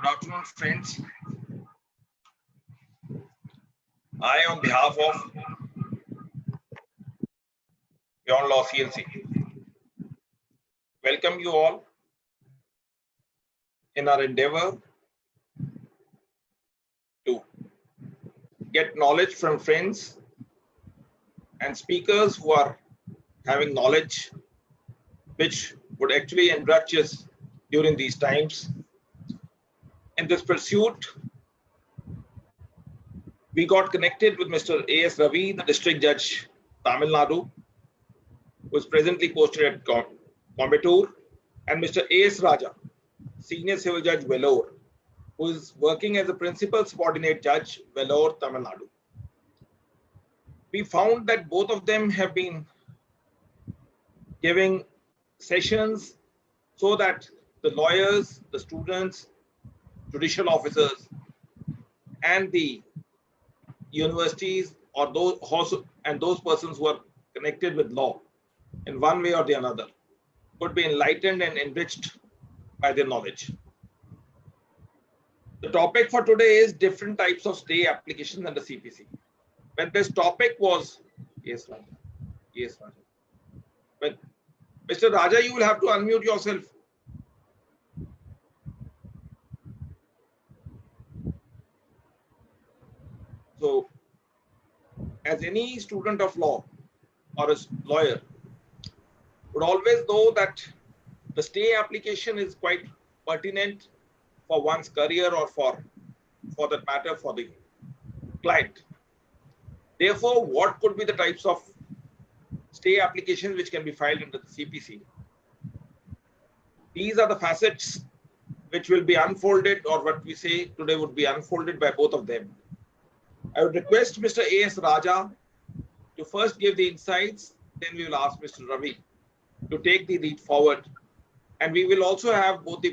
Good afternoon, friends. I, on behalf of Beyond Law CLC, welcome you all in our endeavor to get knowledge from friends and speakers who are having knowledge which would actually enrich us during these times. In this pursuit, we got connected with Mr. A.S. Ravi, the District Judge, Tamil Nadu, who is presently posted at Coimbatore, and Mr. A.S. Raja, Senior Civil Judge, Vellore, who is working as a Principal Subordinate Judge, Vellore, Tamil Nadu. We found that both of them have been giving sessions so that the lawyers, the students, judicial officers, and the universities or those persons who are connected with law in one way or the another could be enlightened and enriched by their knowledge. The topic for today is different types of stay applications under CPC. When this topic was, yes, Raja. Yes, Raja. When Mr. Raja, you will have to unmute yourself. So, as any student of law or a lawyer would always know that the stay application is quite pertinent for one's career or for that matter for the client. Therefore, what could be the types of stay applications which can be filed under the CPC? These are the facets which will be unfolded, or what we say today would be unfolded by both of them. I would request Mr. A.S. Raja to first give the insights, then we will ask Mr. Ravi to take the lead forward. And we will also have both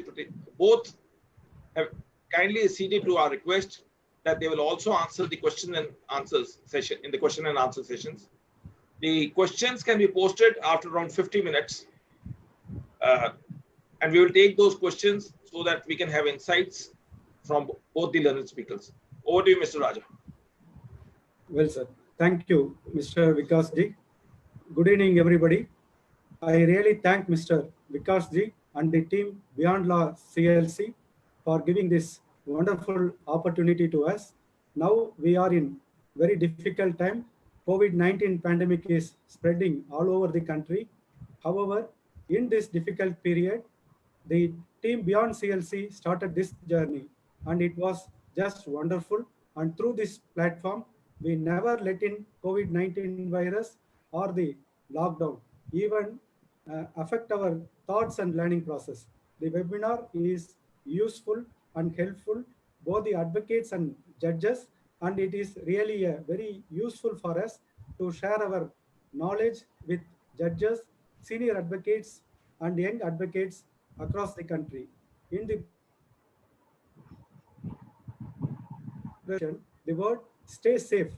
have kindly acceded to our request that they will also answer the question and answers session in the question and answer sessions. The questions can be posted after around 50 minutes. And we will take those questions so that we can have insights from both the learned speakers. Over to you, Mr. Raja. Well, sir. Thank you, Mr. Vikas Ji. Good evening, everybody. I really thank Mr. Vikas Ji and the team Beyond Law CLC for giving this wonderful opportunity to us. Now we are in very difficult time. COVID-19 pandemic is spreading all over the country. However, in this difficult period, the team Beyond CLC started this journey, and it was just wonderful. And through this platform, we never let in COVID-19 virus or the lockdown even affect our thoughts and learning process. The webinar is useful and helpful, both the advocates and judges, and it is really very useful for us to share our knowledge with judges, senior advocates, and young advocates across the country. In the word stay safe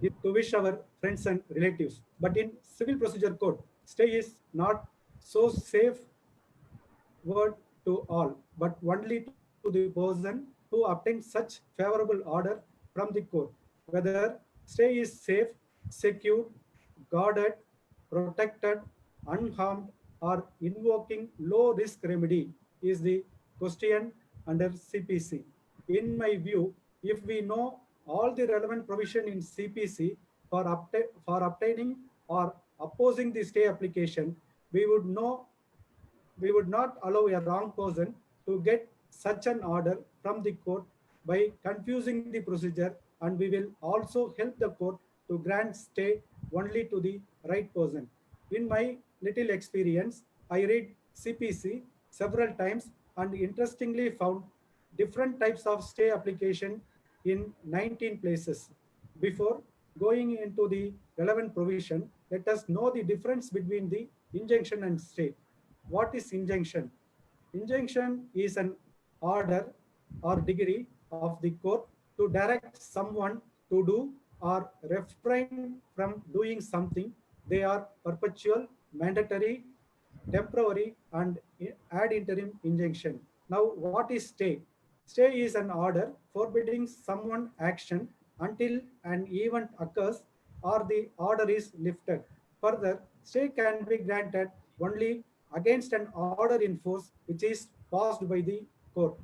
is to wish our friends and relatives. But in civil procedure code, stay is not so safe word to all, but only to the person who obtains such favorable order from the court. Whether stay is safe, secure, guarded, protected, unharmed, or invoking low risk remedy is the question under CPC. In my view, if we know all the relevant provision in CPC for obtaining or opposing the stay application, we would not allow a wrong person to get such an order from the court by confusing the procedure, and we will also help the court to grant stay only to the right person. In my little experience, I read CPC several times and interestingly found different types of stay application in 19 places. Before going into the relevant provision, let us know the difference between the injunction and stay. What is injunction? Injunction is an order or degree of the court to direct someone to do or refrain from doing something. They are perpetual, mandatory, temporary, and ad interim injunction. Now, what is stay? Stay is an order forbidding someone action until an event occurs or the order is lifted. Further, stay can be granted only against an order in force which is passed by the court.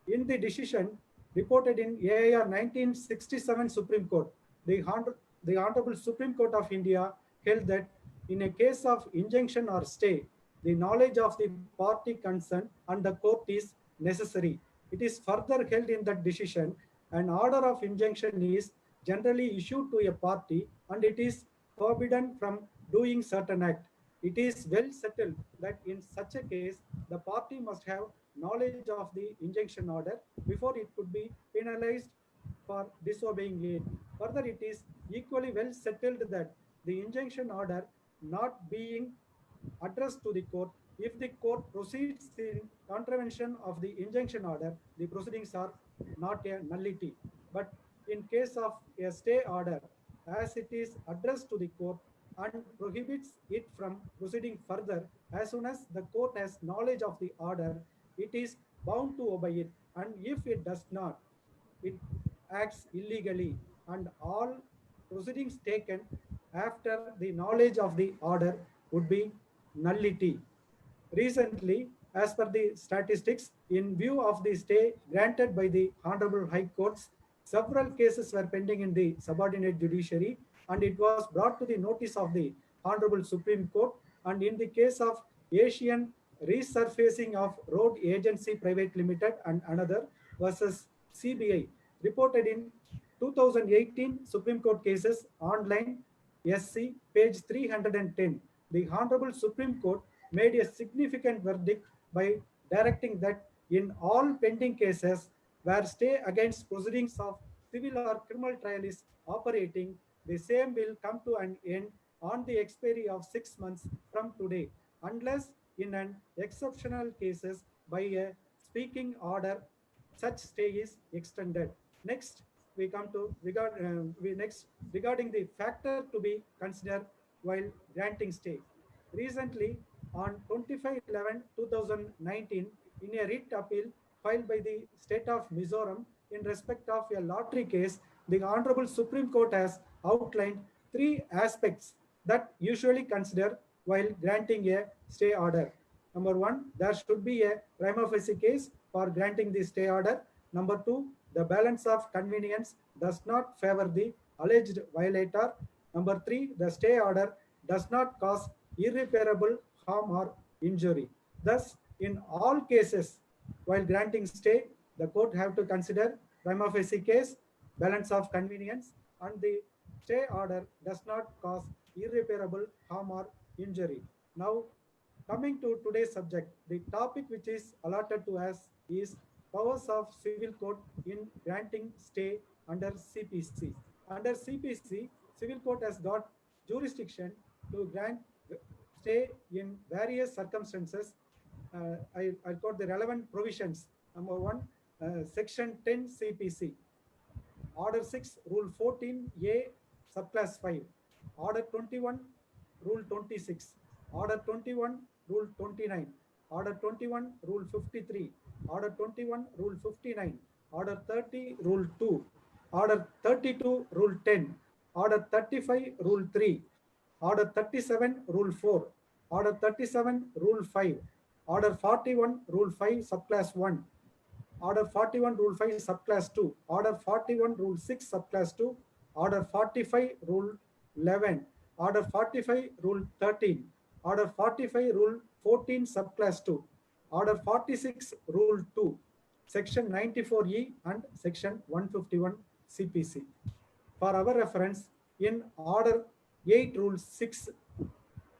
In the decision reported in AIR 1967 Supreme Court, the Honorable Supreme Court of India held that in a case of injunction or stay, the knowledge of the party concerned and the court is necessary. It is further held in that decision, an order of injunction is generally issued to a party and it is forbidden from doing certain act. It is well settled that in such a case, the party must have knowledge of the injunction order before it could be penalized for disobeying it. Further, it is equally well settled that the injunction order not being addressed to the court, if the court proceeds in contravention of the injunction order, the proceedings are not a nullity. But in case of a stay order, as it is addressed to the court and prohibits it from proceeding further, as soon as the court has knowledge of the order, it is bound to obey it. And if it does not, it acts illegally, and all proceedings taken after the knowledge of the order would be nullity. Recently, as per the statistics, in view of the stay granted by the Honorable High Courts, several cases were pending in the subordinate judiciary, and it was brought to the notice of the Honorable Supreme Court. And in the case of Asian Resurfacing of Road Agency Private Limited and another versus CBI, reported in 2018 Supreme Court cases online, SC, page 310, the Honorable Supreme Court made a significant verdict by directing that in all pending cases where stay against proceedings of civil or criminal trial is operating, the same will come to an end on the expiry of 6 months from today, unless in an exceptional cases by a speaking order, such stay is extended. Next, we come to regarding the factor to be considered while granting stay. Recently, on 25/11/2019, in a writ appeal filed by the state of Mizoram in respect of a lottery case, the Honorable Supreme Court has outlined three aspects that usually consider while granting a stay order. Number one, there should be a prima facie case for granting the stay order. Number two, the balance of convenience does not favor the alleged violator. Number three, the stay order does not cause irreparable harm or injury. Thus, in all cases, while granting stay, the court have to consider prima facie case, balance of convenience, and the stay order does not cause irreparable harm or injury. Now, coming to today's subject, the topic which is allotted to us is powers of civil court in granting stay under CPC. Under CPC, civil court has got jurisdiction to grant stay in various circumstances. I'll quote the relevant provisions. Number one, Section 10 CPC. Order 6, Rule 14A, Subclass 5. Order 21, Rule 26. Order 21, Rule 29. Order 21, Rule 53. Order 21, Rule 59. Order 30, Rule 2. Order 32, Rule 10. Order 35, Rule 3. Order 37, Rule 4. Order 37, Rule 5. Order 41, Rule 5, Subclass 1. Order 41, Rule 5, Subclass 2. Order 41, Rule 6, Subclass 2. Order 45, Rule 11. Order 45, Rule 13. Order 45, Rule 14, Subclass 2. Order 46, Rule 2. Section 94E and Section 151 CPC. For our reference, in Order 8, Rule 6,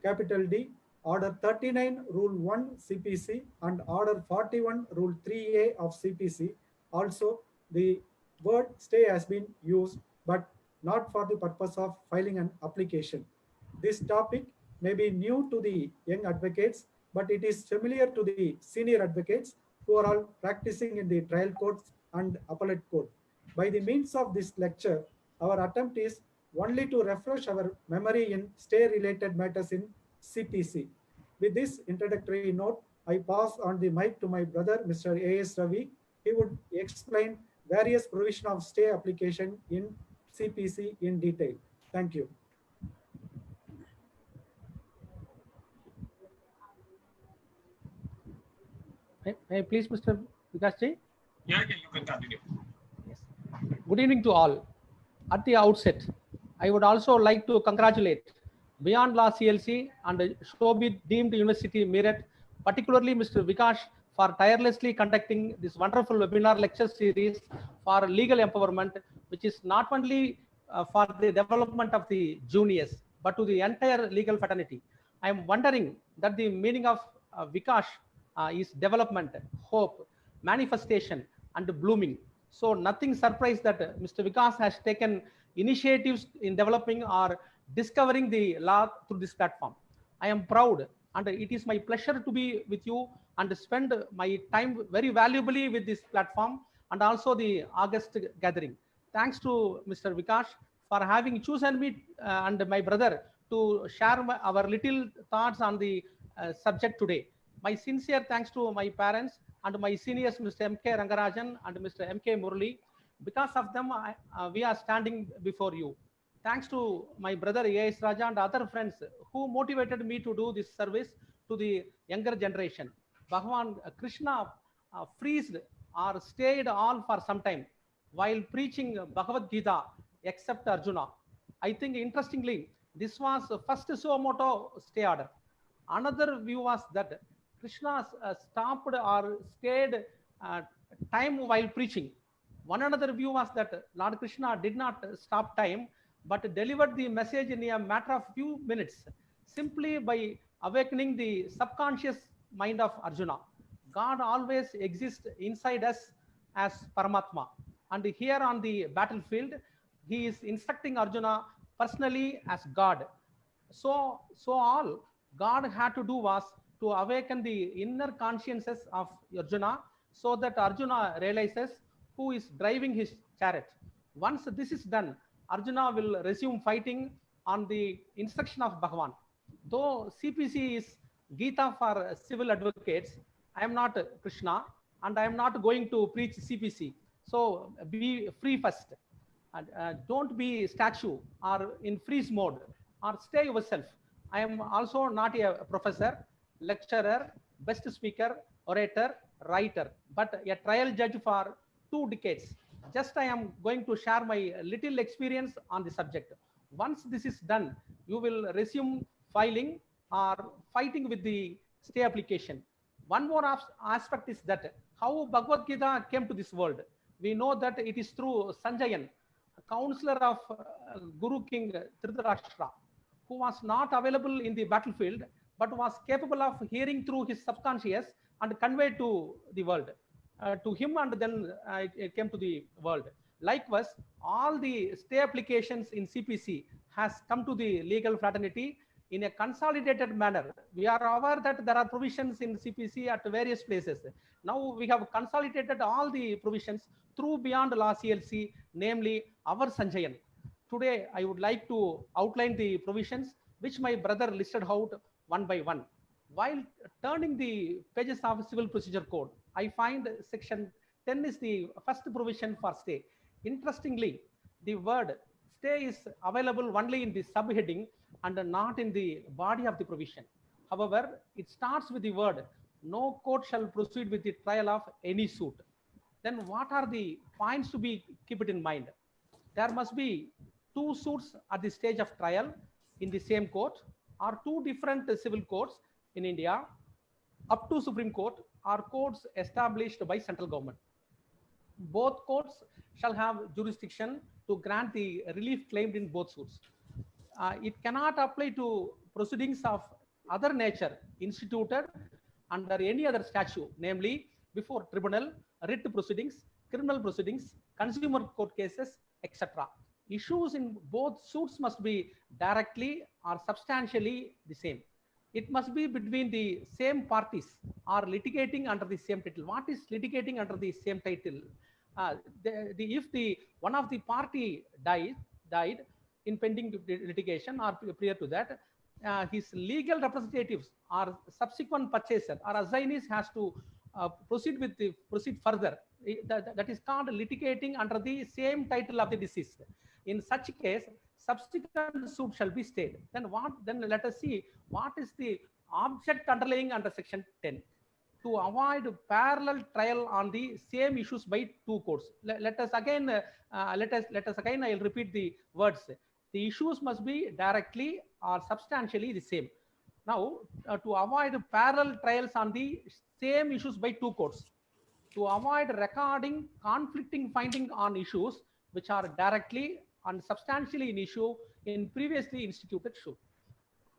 capital D, Order 39, Rule 1 CPC, and Order 41, Rule 3A of CPC, also the word stay has been used, but not for the purpose of filing an application. This topic may be new to the young advocates, but it is familiar to the senior advocates who are all practicing in the trial courts and appellate court. By the means of this lecture, our attempt is only to refresh our memory in stay-related matters in CPC. With this introductory note, I pass on the mic to my brother, Mr. A.S. Ravi. He would explain various provision of stay application in CPC in detail. Thank you. May I please, Mr. Vikas Ji? Yeah, you can continue. Yes. Good evening to all. At the outset, I would also like to congratulate Beyond Law CLC and Shobit Deemed University Meerut, particularly Mr. Vikash, for tirelessly conducting this wonderful webinar lecture series for legal empowerment, which is not only for the development of the juniors, but to the entire legal fraternity. I am wondering that the meaning of Vikash is development, hope, manifestation, and blooming. So nothing surprised that Mr. Vikas has taken initiatives in developing or discovering the law through this platform. I am proud and it is my pleasure to be with you and spend my time very valuably with this platform and also the August gathering. Thanks to Mr. Vikas for having chosen me and my brother to share our little thoughts on the subject today. My sincere thanks to my parents and my seniors, Mr. M.K. Rangarajan and Mr. M.K. Murli. Because of them, we are standing before you. Thanks to my brother A.S. Raja and other friends who motivated me to do this service to the younger generation. Bhagavan Krishna freezed or stayed on for some time while preaching Bhagavad Gita, except Arjuna. I think interestingly, this was the first Suomoto stay order. Another view was that Krishna stopped or stayed time while preaching. One another view was that Lord Krishna did not stop time, but delivered the message in a matter of few minutes, simply by awakening the subconscious mind of Arjuna. God always exists inside us as Paramatma. And here on the battlefield, he is instructing Arjuna personally as God. So all God had to do was to awaken the inner consciences of Arjuna so that Arjuna realizes who is driving his chariot. Once this is done, Arjuna will resume fighting on the instruction of Bhagavan. Though CPC is Gita for civil advocates, I am not Krishna and I am not going to preach CPC. So be free first. Don't be statue or in freeze mode or stay yourself. I am also not a professor, lecturer, best speaker, orator, writer, but a trial judge for 2 decades. Just I am going to share my little experience on the subject. Once this is done, you will resume filing or fighting with the stay application. One more aspect is that how Bhagavad Gita came to this world. We know that it is through Sanjayan, counselor of Guru King Dhritarashtra, who was not available in the battlefield, but was capable of hearing through his subconscious and convey to the world, to him, and then it came to the world. Likewise, all the stay applications in CPC has come to the legal fraternity in a consolidated manner. We are aware that there are provisions in CPC at various places. Now we have consolidated all the provisions through Beyond Law CLC, namely our Sanjayan. Today, I would like to outline the provisions which my brother listed out one by one. While turning the pages of Civil Procedure Code, I find section 10 is the first provision for stay. Interestingly, the word stay is available only in the subheading and not in the body of the provision. However, it starts with the word, no court shall proceed with the trial of any suit. Then what are the points to be keep it in mind? There must be 2 suits at the stage of trial in the same court, or 2 different civil courts in India up to Supreme Court, or courts established by central government. Both courts shall have jurisdiction to grant the relief claimed in both suits. It cannot apply to proceedings of other nature instituted under any other statute, namely before tribunal, writ proceedings, criminal proceedings, consumer court cases, etc. Issues in both suits must be directly or substantially the same. It must be between the same parties or litigating under the same title. What is litigating under the same title? If the one of the party died in pending litigation or prior to that, his legal representatives or subsequent purchaser or assignees has to proceed further. That is called litigating under the same title of the deceased. In such case, subsequent suit shall be stayed. Then let us see what is the object underlying under section 10. To avoid parallel trial on the same issues by two courts. Let us again I'll repeat the words. The issues must be directly or substantially the same. Now, to avoid parallel trials on the same issues by two courts, to avoid recording conflicting finding on issues which are directly and substantially in issue in previously instituted suit,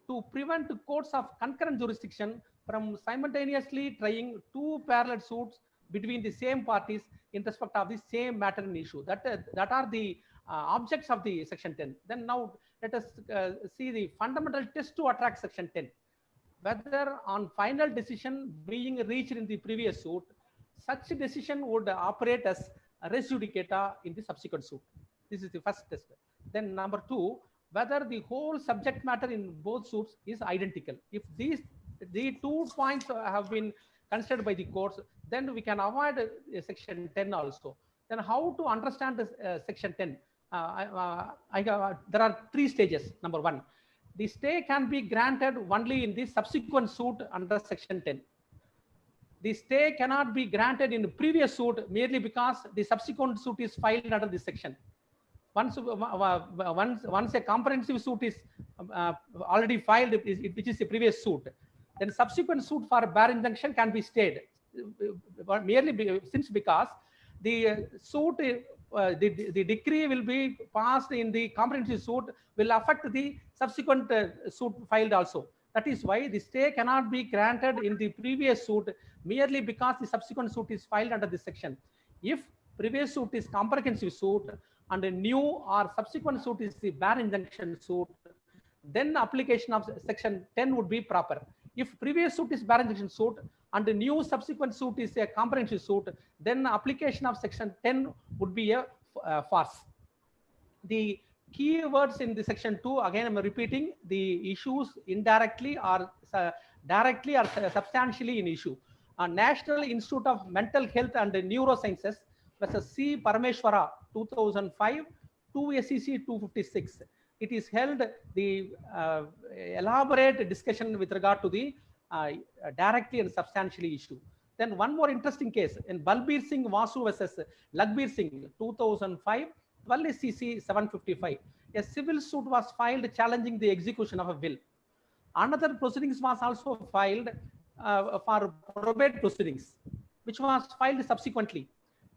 to prevent courts of concurrent jurisdiction from simultaneously trying two parallel suits between the same parties in respect of the same matter and issue. That are the objects of the section 10. Then now let us see the fundamental test to attract section 10. Whether on final decision being reached in the previous suit, such decision would operate as res judicata in the subsequent suit. This is the first test. Then number two, whether the whole subject matter in both suits is identical. If the 2 points have been considered by the courts, then we can avoid section 10 also. Then how to understand this section 10? There are 3 stages. Number 1, the stay can be granted only in the subsequent suit under section 10. The stay cannot be granted in the previous suit merely because the subsequent suit is filed under this section. Once a comprehensive suit is already filed, which is the previous suit, then subsequent suit for bare injunction can be stayed merely because the suit, the decree will be passed in the comprehensive suit will affect the subsequent suit filed also. That is why the stay cannot be granted in the previous suit merely because the subsequent suit is filed under this section. If previous suit is comprehensive suit and a new or subsequent suit is the bare injunction suit, then application of section 10 would be proper. If previous suit is bare injunction suit and the new subsequent suit is a comprehensive suit, then application of section 10 would be a farce. The key words in the section 2, again I'm repeating, the issues indirectly or directly or substantially in issue. National Institute of Mental Health and Neurosciences versus C. Parameshwara 2005, 2 SEC 256. It is held the elaborate discussion with regard to the directly and substantially issue. Then one more interesting case in Balbir Singh Vasu versus Lagbir Singh 2005, 12 SEC 755. A civil suit was filed challenging the execution of a will. Another proceedings was also filed for probate proceedings, which was filed subsequently.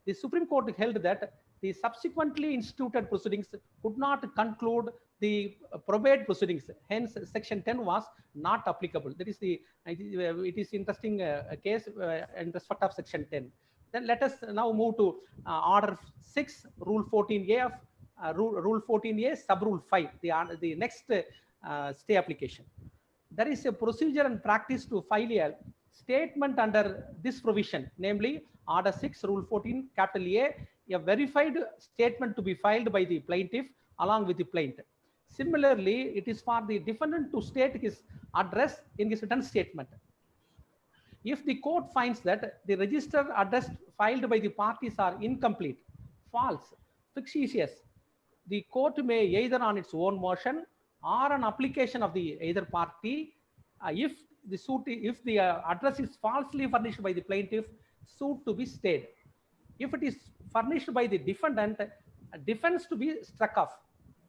The Supreme Court held that the subsequently instituted proceedings could not conclude the probate proceedings. Hence, section 10 was not applicable. That is it is interesting case in respect of section 10. Then let us now move to order 6, rule 14A of rule 14A, sub rule 5, the next stay application. There is a procedure and practice to file a statement under this provision, namely order 6, rule 14, capital A verified statement to be filed by the plaintiff along with the plaintiff. Similarly, it is for the defendant to state his address in his written statement. If the court finds that the registered address filed by the parties are incomplete, false, fictitious, the court may either on its own motion or an application of the either party, if the address is falsely furnished by the plaintiff, suit to be stayed. If it is furnished by the defendant, defense to be struck off.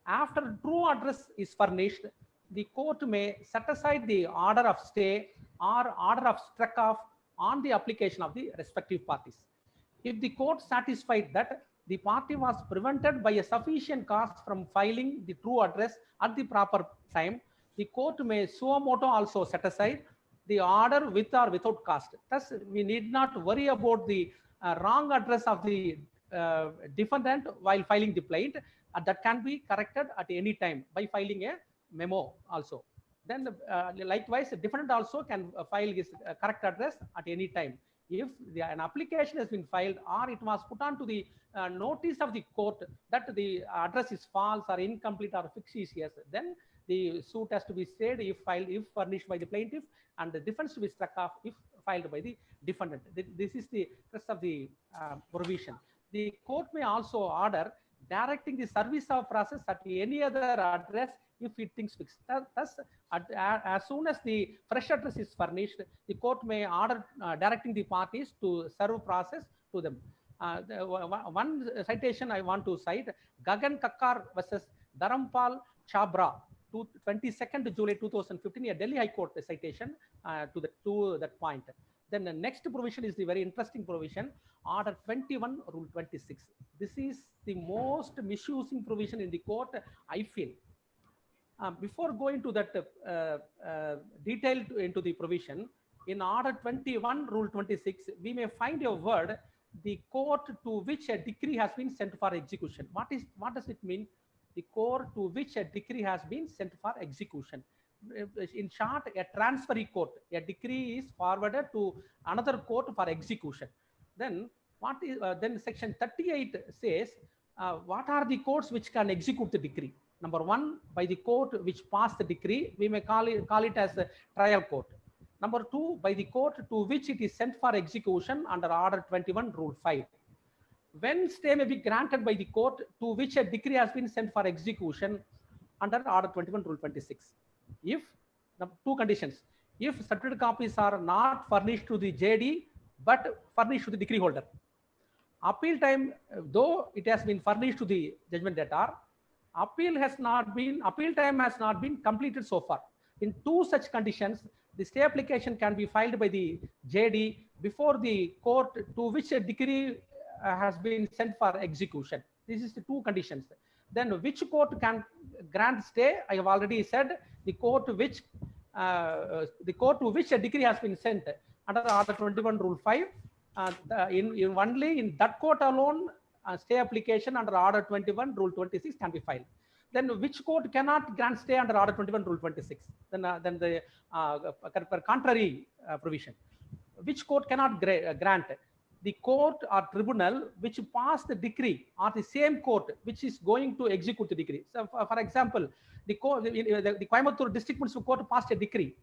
After true address is furnished, the court may set aside the order of stay or order of struck off on the application of the respective parties. If the court satisfied that the party was prevented by a sufficient cause from filing the true address at the proper time, the court may suo motu also set aside the order with or without cost. Thus, we need not worry about the wrong address of the defendant while filing the plaint. That can be corrected at any time by filing a memo also. Then likewise, the defendant also can file his correct address at any time. If an application has been filed or it was put on to the notice of the court that the address is false or incomplete or fictitious, then the suit has to be stayed if filed, if furnished by the plaintiff, and the defense to be struck off if filed by the defendant. This is the rest of the provision. The court may also order directing the service of process at any other address if it thinks fixed. Thus, as soon as the fresh address is furnished, the court may order directing the parties to serve process to them. One citation I want to cite, Gagan Kakkar versus Dharampal Chabra, 22nd July 2015, a Delhi High Court citation to that point. Then the next provision is the very interesting provision, Order 21, Rule 26. This is the most misusing provision in the court, I feel. Before going to that detail into the provision, in Order 21, Rule 26, we may find a word, the court to which a decree has been sent for execution. What does it mean? The court to which a decree has been sent for execution. In short, a transferee court. A decree is forwarded to another court for execution. Then then section 38 says what are the courts which can execute the decree? Number one, by the court which passed the decree, we may call it as a trial court. Number two, by the court to which it is sent for execution under Order 21, Rule 5. When stay may be granted by the court to which a decree has been sent for execution under Order 21, Rule 26. If the two conditions, if certificate copies are not furnished to the JD but furnished to the decree holder. Appeal time, though it has been furnished to the judgment debtor, appeal time has not been completed so far. In two such conditions, the stay application can be filed by the JD before the court to which a decree has been sent for execution. This is the two conditions. Then which court can grant stay? I have already said the court to which a decree has been sent under Order 21, Rule 5. Only in that court alone, stay application under Order 21, Rule 26 can be filed. Then which court cannot grant stay under Order 21, Rule 26? Then the contrary provision. Which court cannot grant? The court or tribunal which passed the decree or the same court which is going to execute the decree. So, for example, the Coimbatore District Municipal Court passed a decree.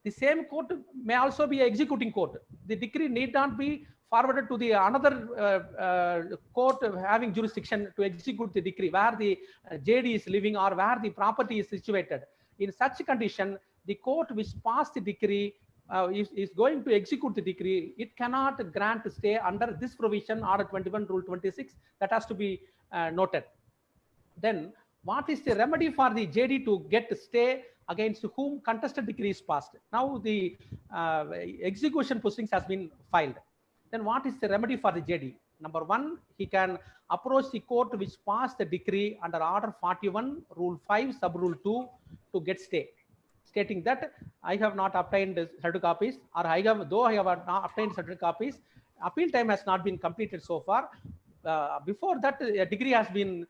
The same court may also be an executing court. The decree need not be forwarded to the another court having jurisdiction to execute the decree where the JD is living or where the property is situated. In such condition, the court which passed the decree is going to execute the decree. It cannot grant stay under this provision, Order 21, Rule 26. That has to be noted. Then, what is the remedy for the JD to get stay against whom contested decree is passed? Now the execution proceedings has been filed. Then what is the remedy for the JD? Number one, he can approach the court which passed the decree under Order 41, Rule 5, Sub Rule 2 to get stay, stating that I have not obtained certificate copies, or though I have not obtained certificate copies, appeal time has not been completed so far. Before that, a decree has been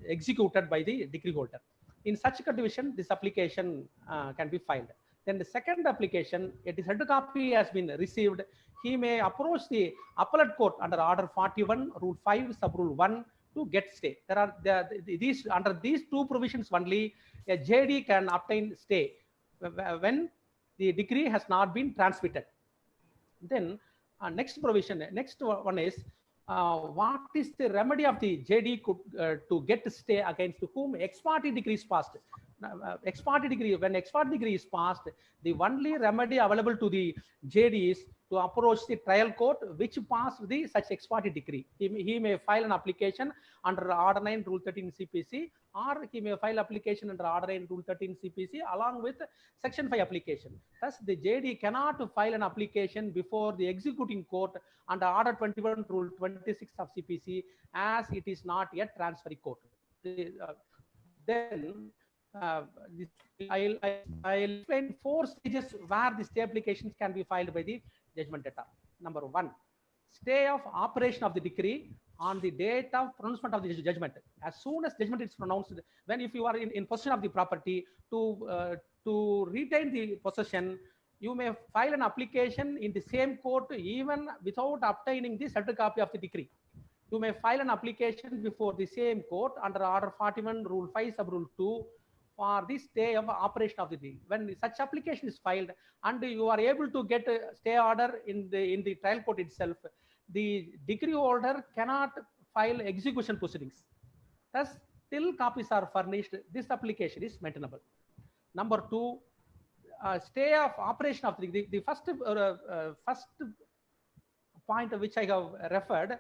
executed by the decree holder. In such a condition, this application can be filed. Then the second application, a certificate copy has been received. He may approach the appellate court under Order 41, Rule 5, Sub Rule 1 to get stay. Under these two provisions only, a JD can obtain stay when the decree has not been transmitted. Then next provision, next one is what is the remedy of the JD to get stay against whom ex parte decree is passed? Ex parte decree, when ex parte decree is passed, the only remedy available to the JD is to approach the trial court which passed the such ex parte decree. He may file an application under Order 9, Rule 13 CPC, or he may file application under Order 9, Rule 13 CPC along with Section 5 application. Thus, the JD cannot file an application before the executing court under Order 21, Rule 26 of CPC, as it is not yet transferee court. Then I'll explain 4 stages where the stay applications can be filed by the judgment debtor. Number 1, stay of operation of the decree on the date of pronouncement of the judgment. As soon as judgment is pronounced, when if you are in possession of the property, to retain the possession, you may file an application in the same court even without obtaining the certificate copy of the decree. You may file an application before the same court under Order 41, Rule 5, Sub Rule 2 for the stay of operation of the decree. When such application is filed and you are able to get a stay order in the trial court itself, the decree holder cannot file execution proceedings. Thus, till copies are furnished, this application is maintainable. Number two, stay of operation of the first point which I have referred.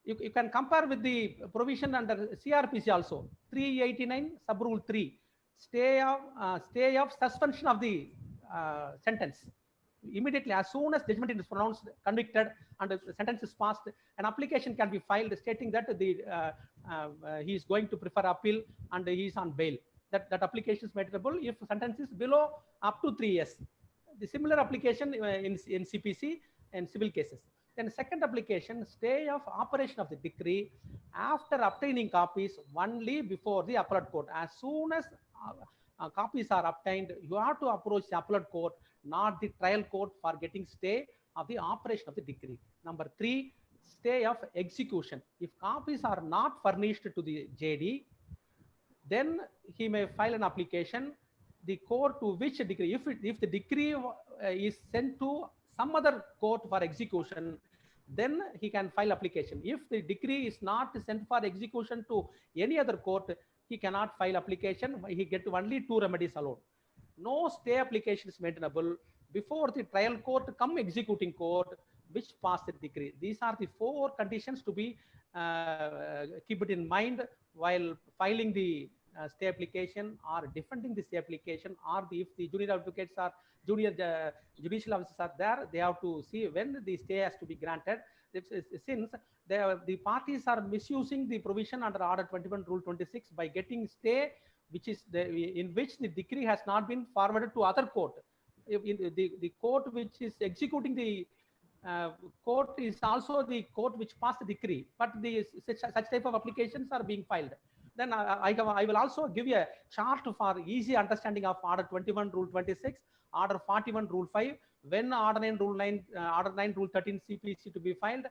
You can compare with the provision under CRPC also, 389 sub rule 3, stay of suspension of the sentence. Immediately, as soon as judgment is pronounced, convicted, and the sentence is passed, an application can be filed stating that he is going to prefer appeal and he is on bail. That application is maintainable if sentence is below up to 3 years. The similar application in CPC and civil cases. Then second application, stay of operation of the decree after obtaining copies only before the appellate court. As soon as copies are obtained, you have to approach the appellate court, not the trial court, for getting stay of the operation of the decree. Number three, stay of execution. If copies are not furnished to the JD, then he may file an application. The court to which decree, if the decree is sent to some other court for execution, then he can file application. If the decree is not sent for execution to any other court, he cannot file application. He gets only two remedies alone. No stay application is maintainable before the trial court come executing court which passed the decree. These are the four conditions to be keep it in mind while filing the stay application or defending the stay application, or if the junior advocates or junior judicial officers are there, they have to see when the stay has to be granted. Since the parties are misusing the provision under Order 21 Rule 26 by getting stay, which is in which the decree has not been forwarded to other court. The court which is executing the court is also the court which passed the decree, but such type of applications are being filed. Then I will also give you a chart for easy understanding of Order 21 Rule 26, Order 41 Rule 5, when Order 9 Rule 9, Order 9 Rule 13 CPC to be filed,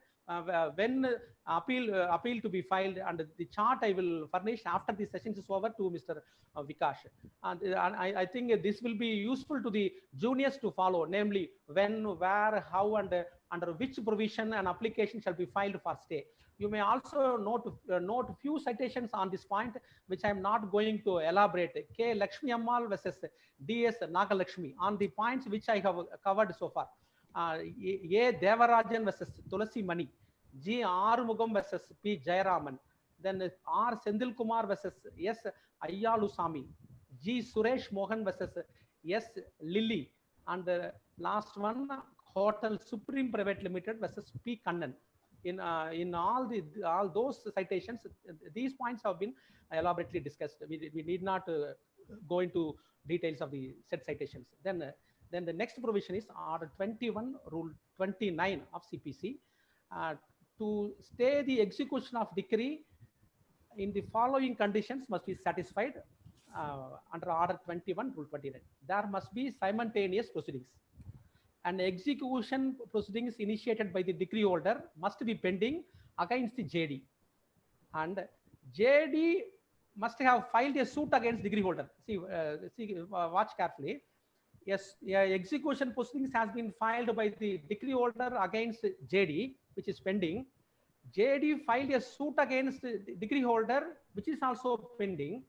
when appeal to be filed, and the chart I will furnish after the session is over to Mr. Vikash. And I think this will be useful to the juniors to follow, namely when, where, how, and under which provision an application shall be filed for stay. You may also note few citations on this point, which I am not going to elaborate. K. Lakshmi Ammal versus D.S. Nagalakshmi on the points which I have covered so far. A. Devarajan versus Tulasi Mani. G. Arumugam versus P. Jayaraman. Then R. Sendil Kumar versus S. Ayyalusamy. G. Suresh Mohan versus S. Lilly. And the last one, Hotel Supreme Private Limited versus P. Kannan. In all those citations, these points have been elaborately discussed. We need not go into details of the said citations. Then the next provision is Order 21 Rule 29 of CPC. To stay the execution of decree in the following conditions must be satisfied under Order 21 Rule 29. There must be simultaneous proceedings. An execution proceedings initiated by the decree holder must be pending against the JD, and JD must have filed a suit against decree holder. Watch carefully. Yes, execution proceedings has been filed by the decree holder against JD, which is pending. JD filed a suit against the decree holder, which is also pending.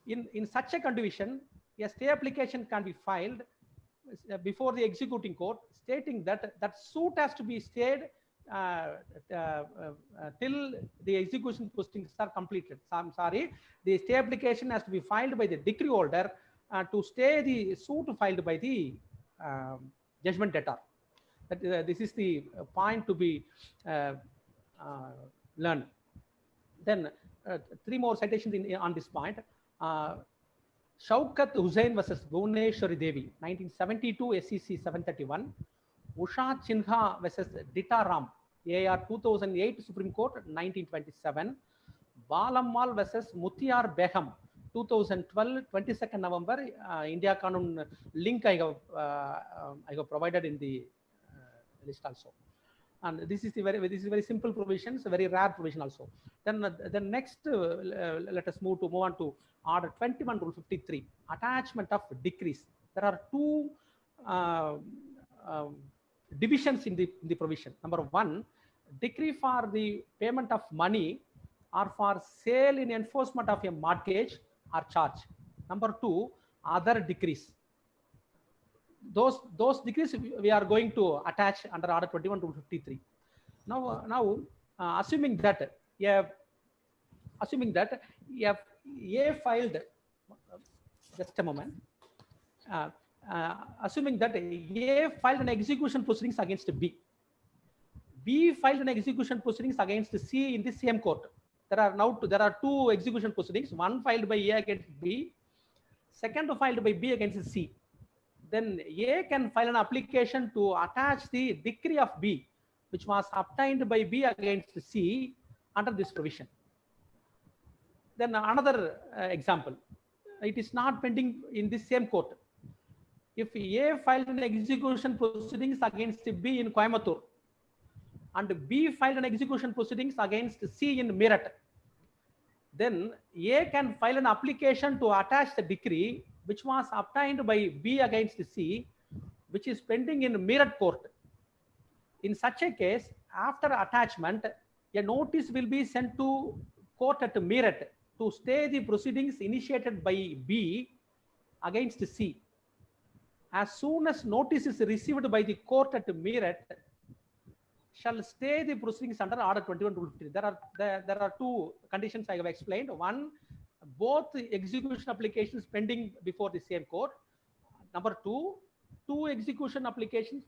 In such a condition, a stay application can be filed before the executing court, stating that suit has to be stayed till the execution proceedings are completed. I'm sorry, the stay application has to be filed by the decree holder to stay the suit filed by the judgment debtor. This is the point to be learned. Then three more citations on this point. Shaukat Hussain versus Bhuvneshwari Devi, 1972 SEC 731. Usha Chinha versus Dita Ram, AR 2008 Supreme Court, 1927. Balammal versus Muttiar Begum, 2012, 22nd November. India Kanun link I have provided in the list also. And this is very simple provision, it's a very rare provision also. Then the next, let us move on to Order 21 Rule 53, attachment of decrees. There are two divisions in the provision. Number one, decree for the payment of money or for sale in enforcement of a mortgage or charge. Number two, other decrees. Those decrees we are going to attach under Order 21 Rule 53. Now, assuming that A filed, just a moment. Assuming that A filed an execution proceedings against B. B filed an execution proceedings against C in the same court. There are two execution proceedings, one filed by A against B, second filed by B against C. Then A can file an application to attach the decree of B, which was obtained by B against C under this provision. Then another example, it is not pending in the same court. If A filed an execution proceedings against B in Coimbatore and B filed an execution proceedings against C in Meerut, then A can file an application to attach the decree which was obtained by B against C, which is pending in Meerut court. In such a case, after attachment, a notice will be sent to court at Meerut to stay the proceedings initiated by B against C. As soon as notice is received by the court at Meerut, shall stay the proceedings under Order 21 Rule 53. There are two conditions I have explained. One, both execution applications pending before the same court. Number two, two execution applications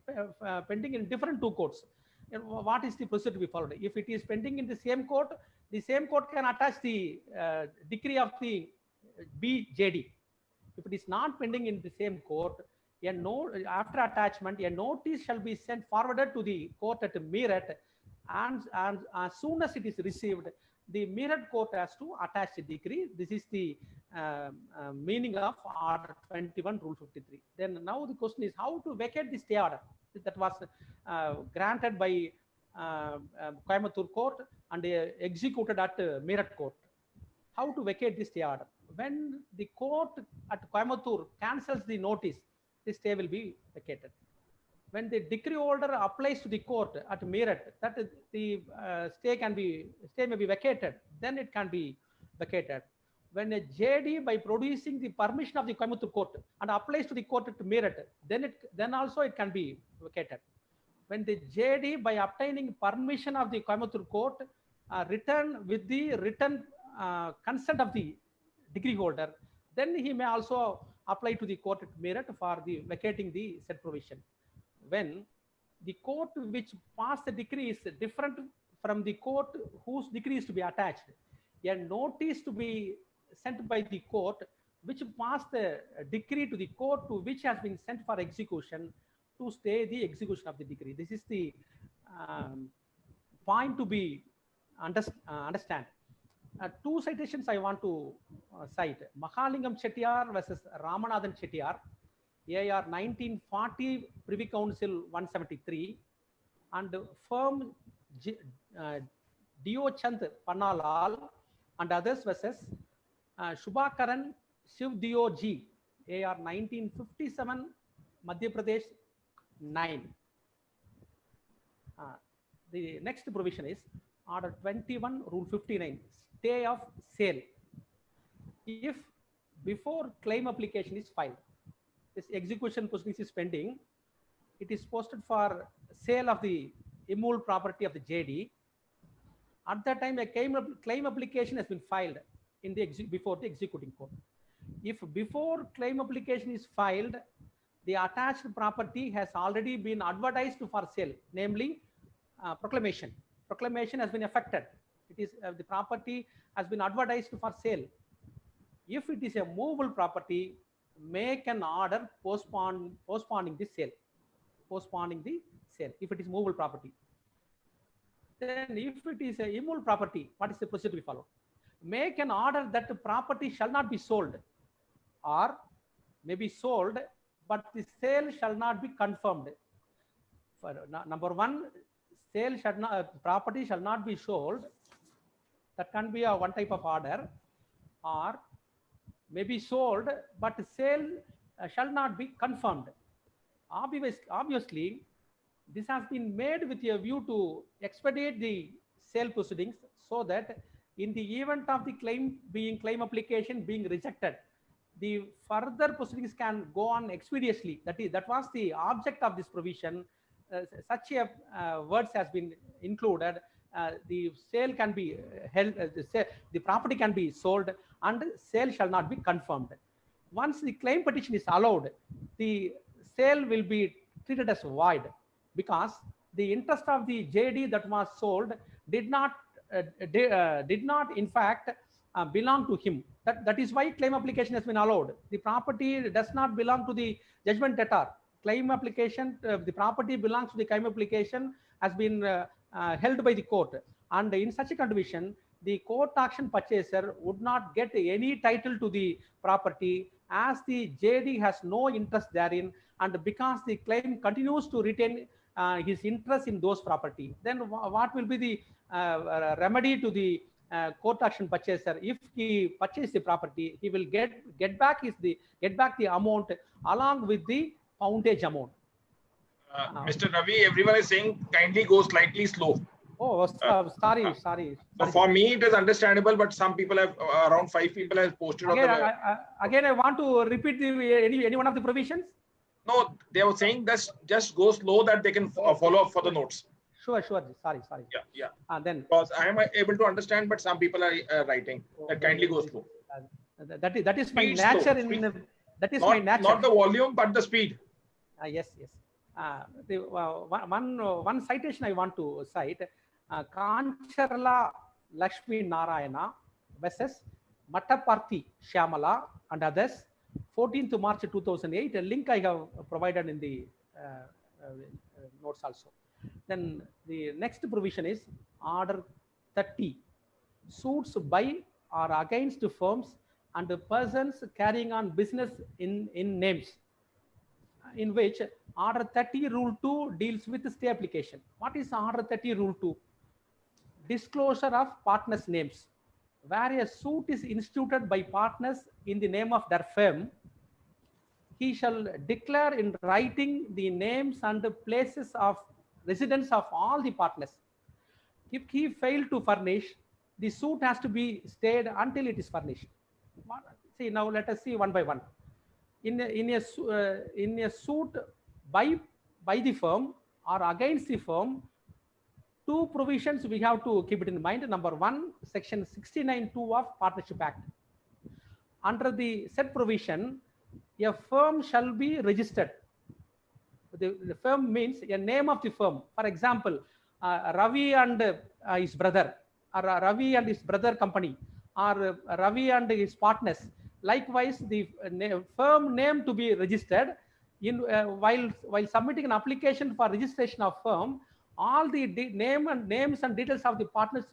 pending in different two courts. And what is the procedure to be followed? If it is pending in the same court can attach the decree of the BJD. If it is not pending in the same court, after attachment, a notice shall be sent forwarded to the court at Meerut, and as soon as it is received, the Meerut court has to attach the decree. This is the meaning of Order 21 Rule 53. Then now the question is how to vacate the stay order that was granted by Coimbatore court and executed at Meerut court. How to vacate this stay order? When the court at Coimbatore cancels the notice, the stay will be vacated. When the decree holder applies to the court at Meerut, that the stay may be vacated, then it can be vacated. When a JD by producing the permission of the Coimbatore court and applies to the court at Meerut, then also it can be vacated. When the JD by obtaining permission of the Coimbatore court return with the written consent of the decree holder, then he may also apply to the court at Meerut for the vacating the said provision. When the court which passed the decree is different from the court whose decree is to be attached, a notice to be sent by the court which passed the decree to the court to which has been sent for execution to stay the execution of the decree. This is the point to be understand. Two citations I want to cite. Mahalingam Chettiar versus Ramanathan Chettiar, AR 1940, Privy Council 173, and firm Dio Chand Pannalal and others versus Shubhakaran Shiv Dio G, AR 1957, Madhya Pradesh 9. The next provision is Order 21 Rule 59, stay of sale. If before claim application is filed, this execution proceedings is pending, it is posted for sale of the immovable property of the JD. At that time, a claim application has been filed in the before the executing court. If before claim application is filed, the attached property has already been advertised for sale, namely proclamation. Proclamation has been effected. It is the property has been advertised for sale. If it is a movable property, make an order postponing the sale. Postponing the sale if it is movable property. Then if it is a immovable property, what is the procedure we follow? Make an order that the property shall not be sold or may be sold, but the sale shall not be confirmed. For number one, sale shall not, property shall not be sold. That can be a one type of order, or may be sold, but sale shall not be confirmed. Obviously, this has been made with a view to expedite the sale proceedings so that in the event of the claim application being rejected, the further proceedings can go on expeditiously. That was the object of this provision. Such a words has been included. The sale can be held, the property can be sold, and sale shall not be confirmed. Once the claim petition is allowed, the sale will be treated as void, because the interest of the JD that was sold did not in fact belong to him. That is why claim application has been allowed. The property does not belong to the judgment debtor. Claim application, the property belongs to the claim application, has been held by the court, and in such a condition, the court auction purchaser would not get any title to the property, as the JD has no interest therein, and because the claim continues to retain his interest in those property. Then what will be the remedy to the court auction purchaser? If he purchased the property, he will get back the amount along with the poundage amount. Mr. Ravi, everyone is saying kindly go slightly slow. Oh, sorry. So for me, it is understandable, but some people have, around 5 people have posted again, on the... Again, I want to repeat any one of the provisions. No, they were saying just go slow that they can follow up for the notes. Sure. Sorry. Yeah. Then because I am able to understand, but some people are writing that kindly go slow. That is my Speed nature. slow. That is not, my nature. Not the volume, but the speed. Yes. One citation I want to cite: Kancharla Lakshmi Narayana versus Mattaparthi Shyamala and others, 14th March 2008. A link I have provided in the notes also. Then the next provision is Order 30. Suits by or against firms and persons carrying on business in names, in which Order 30 Rule 2 deals with stay application. What is Order 30 Rule 2? Disclosure of partners' names. Where a suit is instituted by partners in the name of their firm, he shall declare in writing the names and the places of residence of all the partners. If he failed to furnish, the suit has to be stayed until it is furnished. See, now let us see one by one. In a suit by the firm or against the firm, two provisions we have to keep it in mind. Number one, section 69(2) of Partnership Act. Under the said provision, a firm shall be registered. The firm means a name of the firm. For example, Ravi and his brother, or Ravi and his brother company, or Ravi and his partners. Likewise, the firm name to be registered. While submitting an application for registration of firm, all the names and details of the partners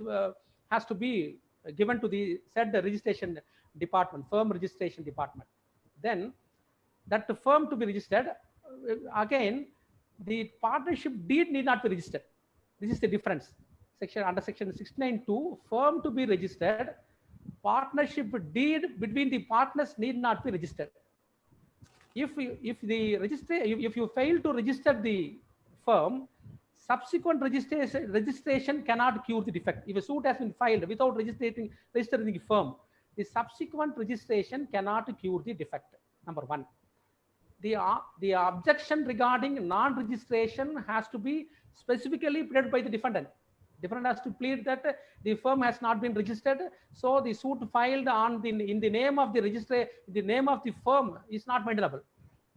has to be given to the said registration department, firm registration department. Then that the firm to be registered, again, the partnership deed need not be registered. This is the difference. Under section 69(2), firm to be registered, partnership deed between the partners need not be registered. If you fail to register the firm, subsequent registration cannot cure the defect. If a suit has been filed without registering the firm, the subsequent registration cannot cure the defect. Number one. The objection regarding non-registration has to be specifically pleaded by the defendant. Defendant has to plead that the firm has not been registered, so the suit filed in the name of the name of the firm is not maintainable.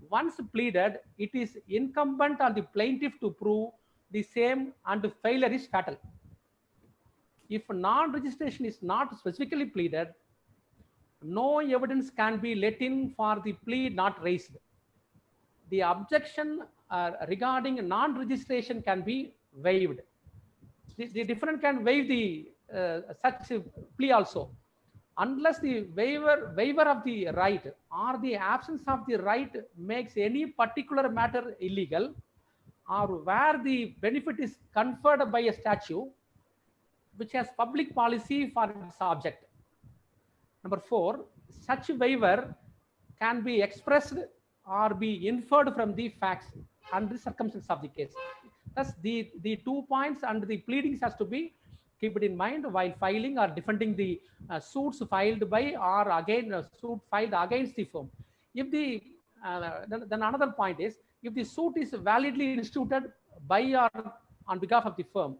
Once pleaded, it is incumbent on the plaintiff to prove the same, and the failure is fatal. If non-registration is not specifically pleaded, no evidence can be let in for the plea not raised. The objection regarding non-registration can be waived. The defendant can waive the such plea also, unless the waiver of the right or the absence of the right makes any particular matter illegal, or where the benefit is conferred by a statute which has public policy for its object. Number 4, such waiver can be expressed or be inferred from the facts and the circumstances of the case. Thus, the 2 points and the pleadings has to be keep it in mind while filing or defending the suits filed by or again suit filed against the firm. If the then another point is, if the suit is validly instituted by or on behalf of the firm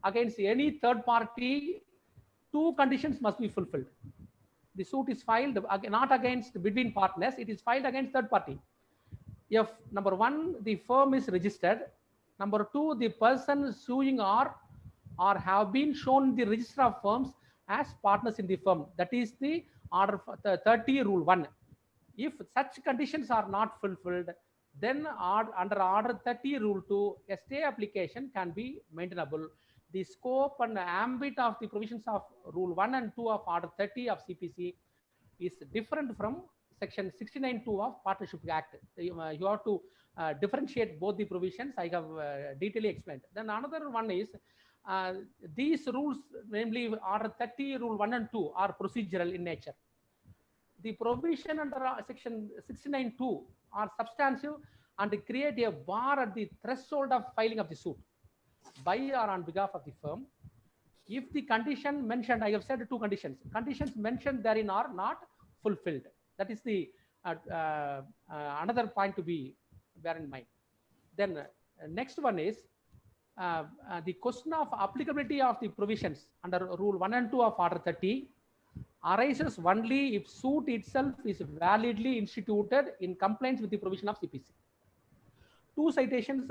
against any third party, 2 conditions must be fulfilled. The suit is filed not against between partners, it is filed against third party. If number 1, the firm is registered, number 2, the person suing or have been shown the register of firms as partners in the firm. That is the order 30 rule 1. If such conditions are not fulfilled, then under order 30 rule 2, a stay application can be maintainable. The scope and ambit of the provisions of rule 1 and 2 of order 30 of CPC is different from section 69(2) of Partnership Act. You have to differentiate both the provisions. I have detailedly explained. Then another one is these rules, namely order 30 rule 1 and 2, are procedural in nature. The provision under section 69(2) are substantive and create a bar at the threshold of filing of the suit by or on behalf of the firm. If the condition mentioned, I have said 2 conditions. Conditions mentioned therein are not fulfilled. That is the another point to be bear in mind. Then next one is the question of applicability of the provisions under rule 1 and 2 of order 30 arises only if suit itself is validly instituted in compliance with the provision of CPC. 2 citations,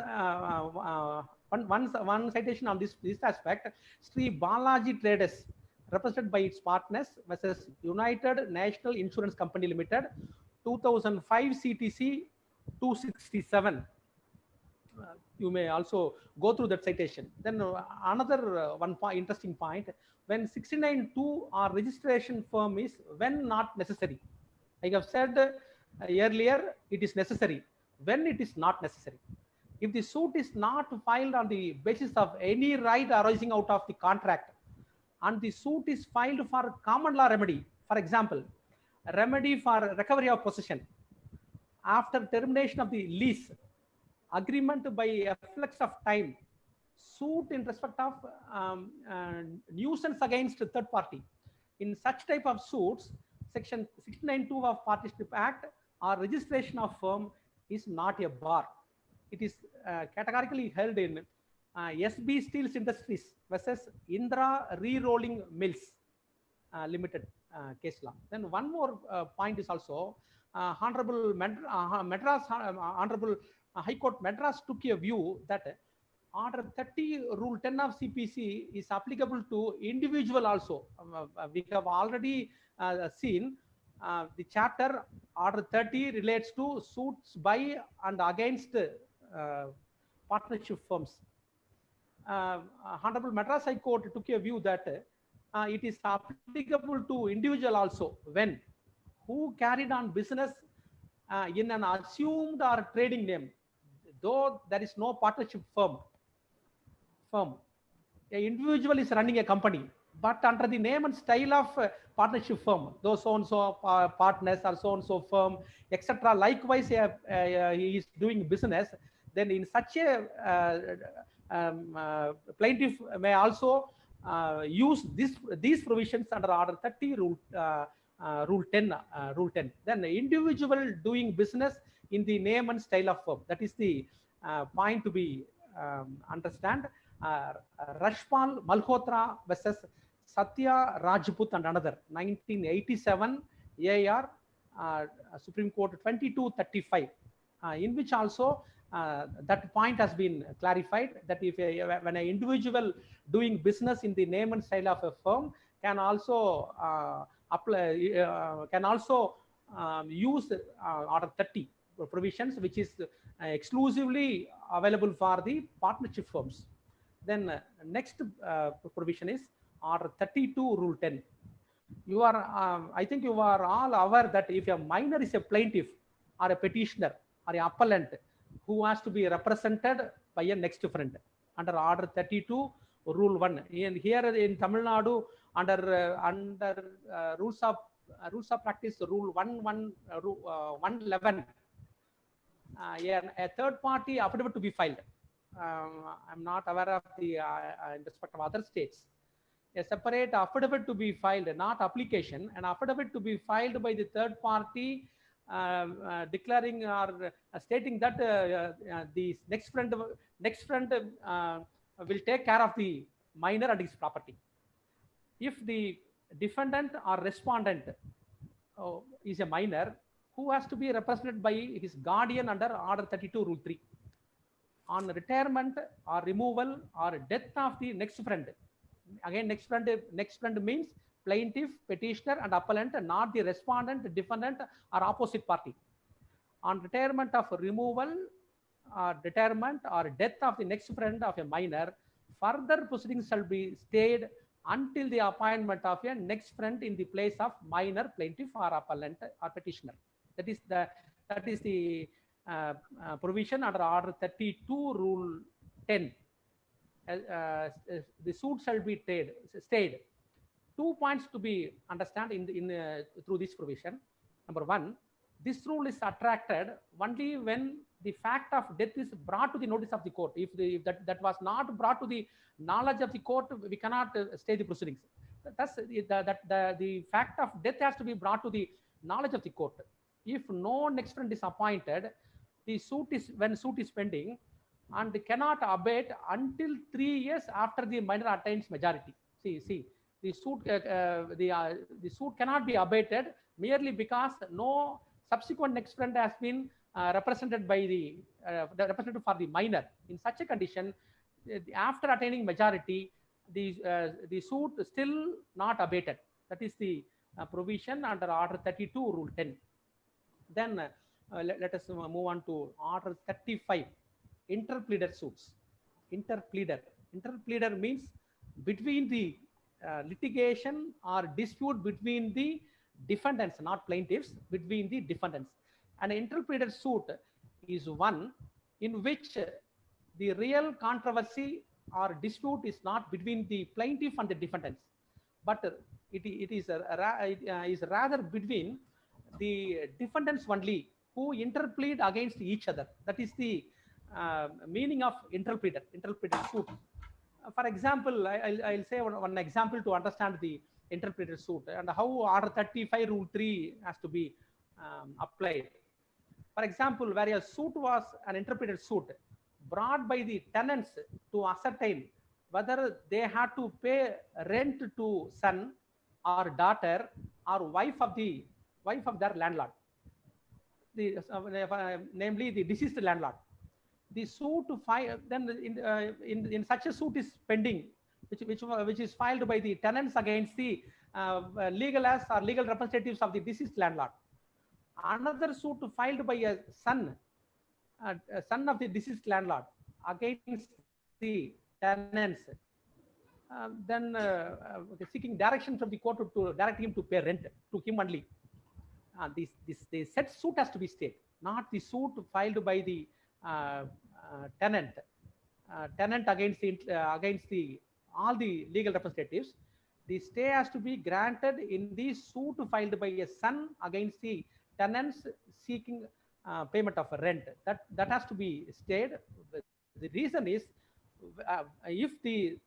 one citation on this aspect. Sri Balaji Traders, represented by its partners, versus United National Insurance Company Limited, 2005 CTC 267. You may also go through that citation. Then another interesting point, when 69(2) or registration firm is when not necessary. I have said earlier it is necessary when it is not necessary. If the suit is not filed on the basis of any right arising out of the contract and the suit is filed for common law remedy, for example, a remedy for recovery of possession after termination of the lease, agreement by efflux of time, suit in respect of nuisance against third party. In such type of suits, section 69(2) of Partnership Act or registration of firm is not a bar. It is categorically held in SB Steel Industries versus Indra Re-Rolling Mills Limited case law. Then one more point is also Honorable Madras, Honorable High Court Madras took a view that Order 30 Rule 10 of CPC is applicable to individual also. We have already seen the chapter Order 30 relates to suits by and against partnership firms. Honorable Madras High Court took a view that it is applicable to individual also when who carried on business in an assumed or trading name, though there is no partnership firm. An individual is running a company, but under the name and style of partnership firm, those so and so partners or so and so firm, etc. Likewise, he is doing business. Then in such a plaintiff may also use these provisions under Order 30 Rule 10. Then the individual doing business in the name and style of firm. That is the point to be understand. Rashpal Malhotra versus Satya Rajput and another, 1987 AR Supreme Court 2235, in which also that point has been clarified that if when an individual doing business in the name and style of a firm can also apply, can also use Order 30 provisions, which is exclusively available for the partnership firms. Then next provision is Order 32 Rule 10. You are, I think you are all aware that if a minor is a plaintiff or a petitioner or an appellant who has to be represented by a next friend under Order 32 Rule 1. And here in Tamil Nadu, under rules of rules of practice rule 111. A third party affidavit to be filed. I'm not aware of the in respect of other states. A separate affidavit to be filed, not application, an affidavit to be filed by the third party declaring or stating that the next friend will take care of the minor and his property. If the defendant or respondent is a minor, who has to be represented by his guardian under Order 32, Rule 3. On retirement or removal or death of the next friend. Again, next friend means plaintiff, petitioner, and appellant, not the respondent, defendant, or opposite party. On retirement of removal or retirement or death of the next friend of a minor, further proceedings shall be stayed until the appointment of a next friend in the place of minor, plaintiff, or appellant or petitioner. That is the provision under Order 32, Rule 10. The suit shall be stayed. 2 points to be understood through this provision. Number one, this rule is attracted only when the fact of death is brought to the notice of the court. If that was not brought to the knowledge of the court, we cannot stay the proceedings. Thus, the fact of death has to be brought to the knowledge of the court. If no next friend is appointed, the suit is pending and cannot abate until 3 years after the minor attains majority. See, the suit cannot be abated merely because no subsequent next friend has been represented by the representative for the minor. In such a condition, after attaining majority, the suit still not abated. That is the provision under Order 32, Rule 10. Then let us move on to Order 35, interpleader suits. Interpleader means between the litigation or dispute between the defendants, not plaintiffs, between the defendants. An interpleader suit is one in which the real controversy or dispute is not between the plaintiff and the defendants, but it is rather between the defendants only who interplead against each other. That is the meaning of interpleader suit. For example, I'll say one example to understand the interpleader suit and how Order 35, Rule 3 has to be applied. For example, where a suit was an interpleader suit brought by the tenants to ascertain whether they had to pay rent to son or daughter or wife of their landlord, namely the deceased landlord. The suit in such a suit is pending, which is filed by the tenants against the legal representatives of the deceased landlord. Another suit filed by a son of the deceased landlord against the tenants, seeking direction from the court to direct him to pay rent to him only. The said suit has to be stayed, not the suit filed by the tenant against all the legal representatives. The stay has to be granted in the suit filed by a son against the tenants seeking payment of rent. That has to be stayed. The reason is if the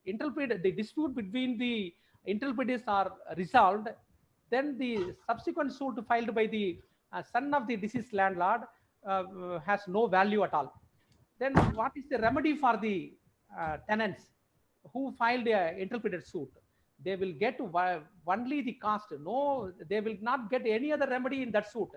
dispute between the interpreters are resolved, then the subsequent suit filed by the son of the deceased landlord has no value at all. Then what is the remedy for the tenants who filed an interpleader suit? They will get only the cost. No, they will not get any other remedy in that suit.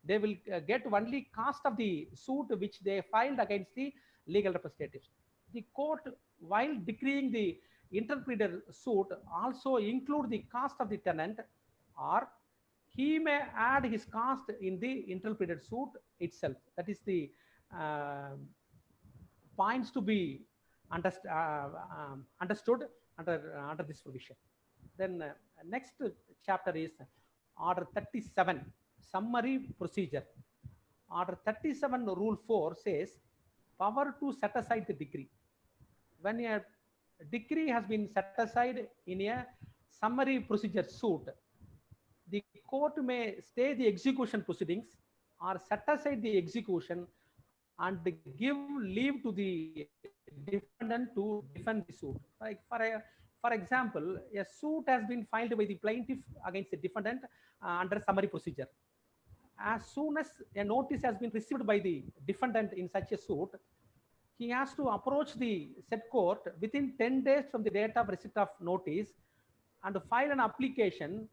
They will get only cost of the suit which they filed against the legal representatives. The court, while decreeing the interpleader suit, also include the cost of the tenant, or he may add his cost in the interpleader suit itself. That is the points to be understood under this provision. Then next chapter is Order 37, summary procedure. Order 37, Rule 4 says power to set aside the decree. When a decree has been set aside in a summary procedure suit, the court may stay the execution proceedings or set aside the execution and give leave to the defendant to defend the suit. Like for example, a suit has been filed by the plaintiff against the defendant under summary procedure. As soon as a notice has been received by the defendant in such a suit, he has to approach the said court within 10 days from the date of receipt of notice and file an application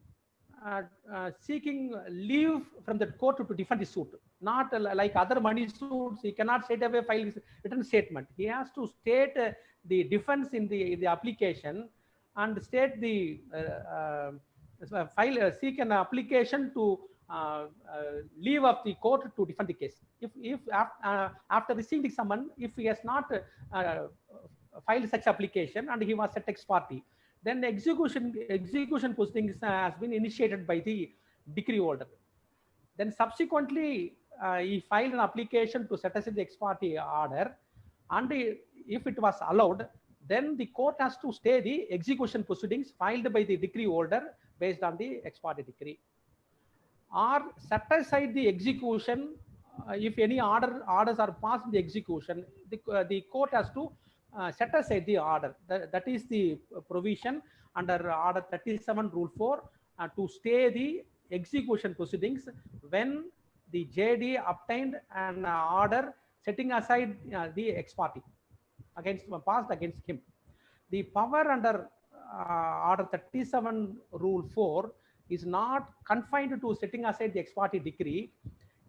seeking leave from the court to defend the suit. Not like other money suits, he cannot straight away file his written statement. He has to state the defense in the application and state the seek an application to leave of the court to defend the case. If after receiving the summons, if he has not filed such application and he was set ex parte, then the execution proceedings has been initiated by the decree holder. Then subsequently, he filed an application to set aside the ex parte order, and if it was allowed, then the court has to stay the execution proceedings filed by the decree holder based on the ex parte decree, or set aside the execution. If any orders are passed in the execution, the court has to set aside the order. That is the provision under Order 37 Rule 4 to stay the execution proceedings when the JD obtained an order setting aside the ex parte passed against him. The power under Order 37 Rule 4 is not confined to setting aside the ex parte decree.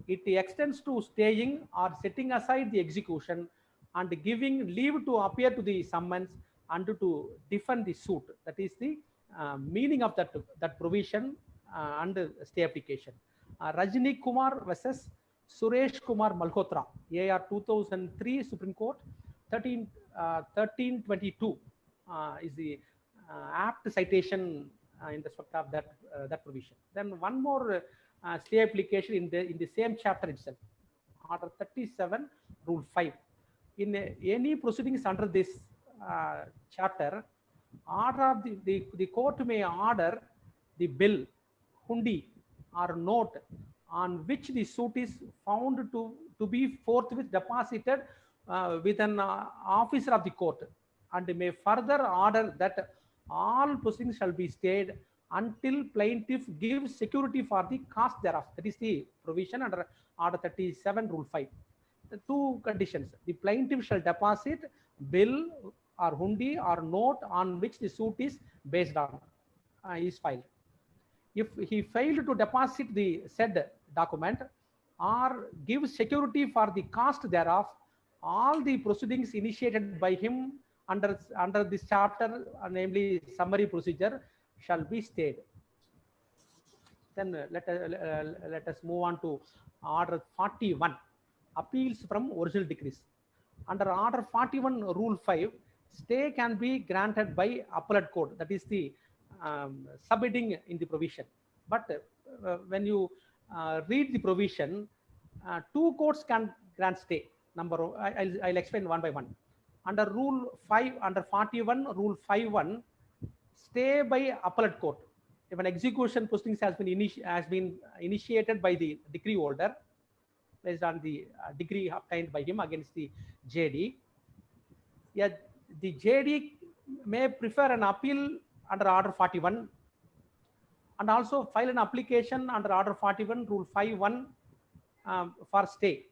It extends to staying or setting aside the execution and giving leave to appear to the summons and to defend the suit. That is the meaning of that provision and stay application. Rajini Kumar versus Suresh Kumar Malhotra, AR 2003, Supreme Court, 1322 is the apt citation in respect of that provision. Then one more stay application in the same chapter itself, Order 37, Rule 5. In any proceedings under this chapter, order of the court may order the bill, hundi, or note on which the suit is found to be forthwith deposited with an officer of the court, and may further order that all proceedings shall be stayed until plaintiff gives security for the cost thereof. That is the provision under Order 37 Rule 5. The two conditions: the plaintiff shall deposit bill or hundi or note on which the suit is based on is filed. If he failed to deposit the said document or give security for the cost thereof, all the proceedings initiated by him under this chapter, namely summary procedure, shall be stayed. Then let us move on to Order 41, appeals from original decrees. Under Order 41 Rule 5, stay can be granted by appellate court. That is the subheading in the provision. But when you read the provision, two courts can grant stay. I'll explain one by one. Under Rule 5, under 41 Rule 5.1, stay by appellate court. If an execution proceedings has been initiated by the decree holder based on the decree obtained by him against the JD, the JD may prefer an appeal under Order 41 and also file an application under Order 41 Rule 5.1 for stay.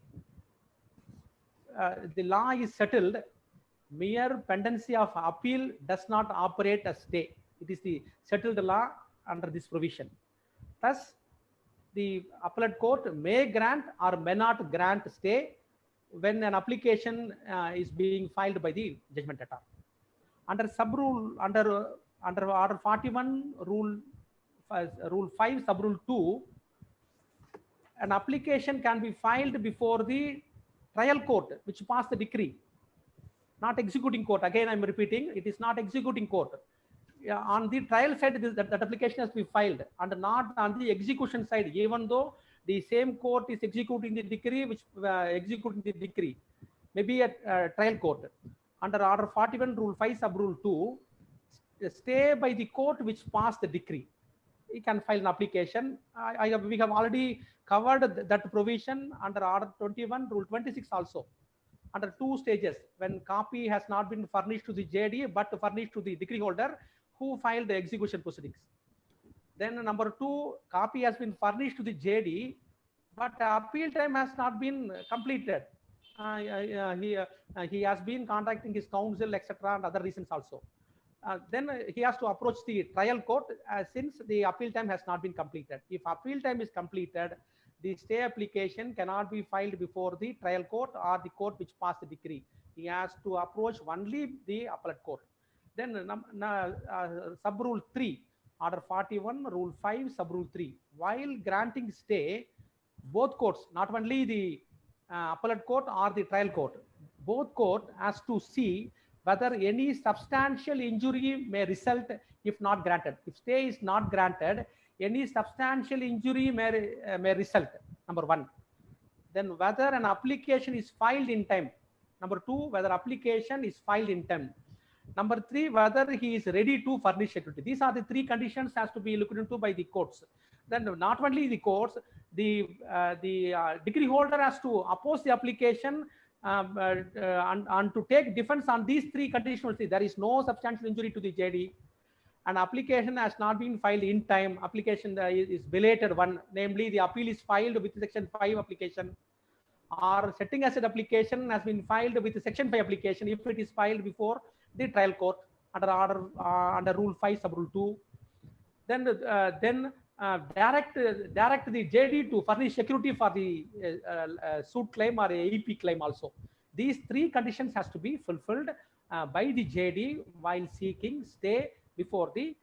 The law is settled. Mere pendency of appeal does not operate as stay. It is the settled law under this provision. Thus, the appellate court may grant or may not grant stay when an application is being filed by the judgment debtor. Under subrule, under Order 41 Rule 5 Subrule 2, an application can be filed before the trial court which passed the decree, not executing court. Again, I'm repeating, it is not executing court. On the trial side, that application has to be filed, and not on the execution side, even though the same court is executing the decree, maybe at trial court. Under Order 41 Rule 5 Subrule 2, stay by the court which passed the decree. he can file an application. We have already covered that provision under Order 21, Rule 26 also. Under 2 stages, when copy has not been furnished to the JD but furnished to the decree holder who filed the execution proceedings. Then number 2, copy has been furnished to the JD, but appeal time has not been completed. He has been contacting his counsel, etc., and other reasons also. Then he has to approach the trial court since the appeal time has not been completed. If appeal time is completed, the stay application cannot be filed before the trial court or the court which passed the decree. He has to approach only the appellate court. Then sub rule 3, Order 41, Rule 5, sub rule 3. While granting stay, both courts, not only the appellate court or the trial court, both court has to see whether any substantial injury may result if not granted. If stay is not granted, any substantial injury may result, number 1. Then whether an application is filed in time. Number 2, whether application is filed in time. Number 3, whether he is ready to furnish security. These are the 3 conditions has to be looked into by the courts. Then not only the courts, the decree holder has to oppose the application and to take defense on these 3 conditions. There is no substantial injury to the JD. An application has not been filed in time. Application is belated one, namely the appeal is filed with Section 5 application, or setting aside application has been filed with Section 5 application if it is filed before the trial court under Rule 5 sub Rule 2. Then direct the JD to furnish security for the suit claim or AEP claim also. These 3 conditions has to be fulfilled by the JD while seeking stay before the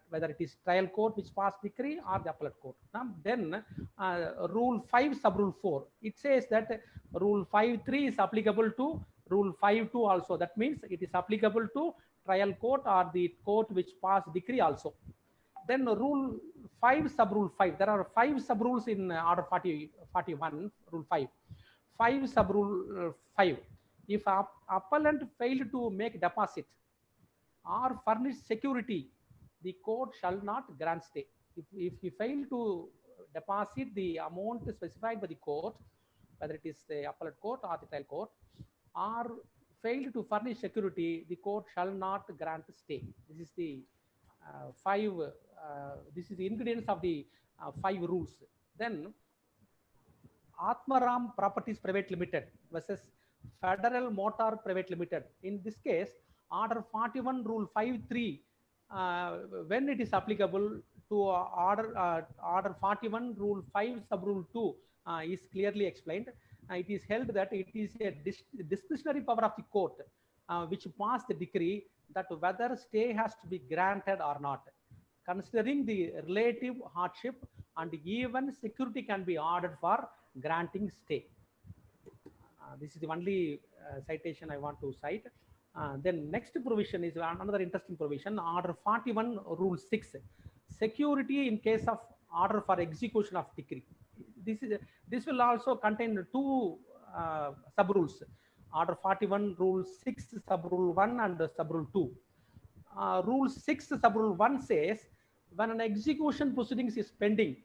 whether it is trial court which passed decree or the appellate court. Then Rule 5 sub Rule 4, it says that Rule 5.3 is applicable to Rule 5.2 also. That means it is applicable to trial court or the court which passed decree also. Then Rule 5 sub Rule 5, there are 5 sub rules in Order 41, Rule 5. 5 sub Rule 5, if appellant failed to make deposit or furnish security, the court shall not grant stay. If he failed to deposit the amount specified by the court, whether it is the appellate court or the trial court, or failed to furnish security, the court shall not grant stay. This is the this is the ingredients of the 5 rules. Then Atmaram Properties Private Limited versus Federal Motor Private Limited. In this case, Order 41 Rule 5.3, when it is applicable to Order 41 Rule 5 sub Rule 2 is clearly explained. It is held that it is a discretionary power of the court which passed the decree that whether stay has to be granted or not, considering the relative hardship, and even security can be ordered for granting stay. This is the only citation I want to cite. Then next provision is another interesting provision, Order 41 Rule 6, security in case of order for execution of decree. This will also contain 2 sub rules, Order 41 Rule 6 sub Rule 1 and sub Rule 2. Rule 6 sub Rule 1 says when an execution proceedings is pending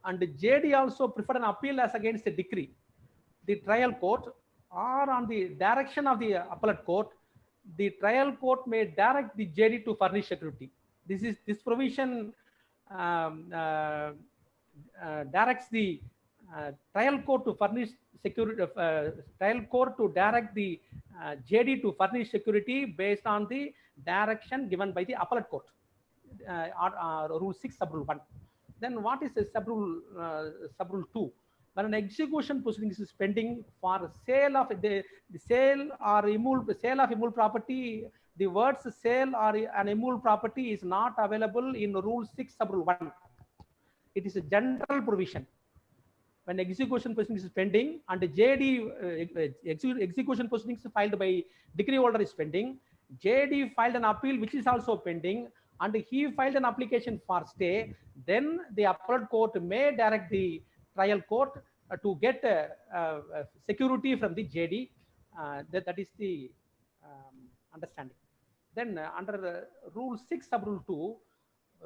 and JD also preferred an appeal as against a decree, the trial court or on the direction of the appellate court, the trial court may direct the JD to furnish security. This provision directs the trial court to furnish security. Trial court to direct the JD to furnish security based on the direction given by the appellate court. Rule 6 sub Rule 1. Then what is the sub Rule 2? When an execution proceedings is pending for sale of the sale or sale of immovable property, the words sale or an immovable property is not available in Rule 6 sub Rule 1. It is a general provision. When execution proceedings is pending and the JD execution proceedings filed by decree holder is pending, JD filed an appeal which is also pending, and he filed an application for stay, then the appellate court may direct the trial court to get security from the JD. That is the understanding. Then under Rule 6 sub Rule 2,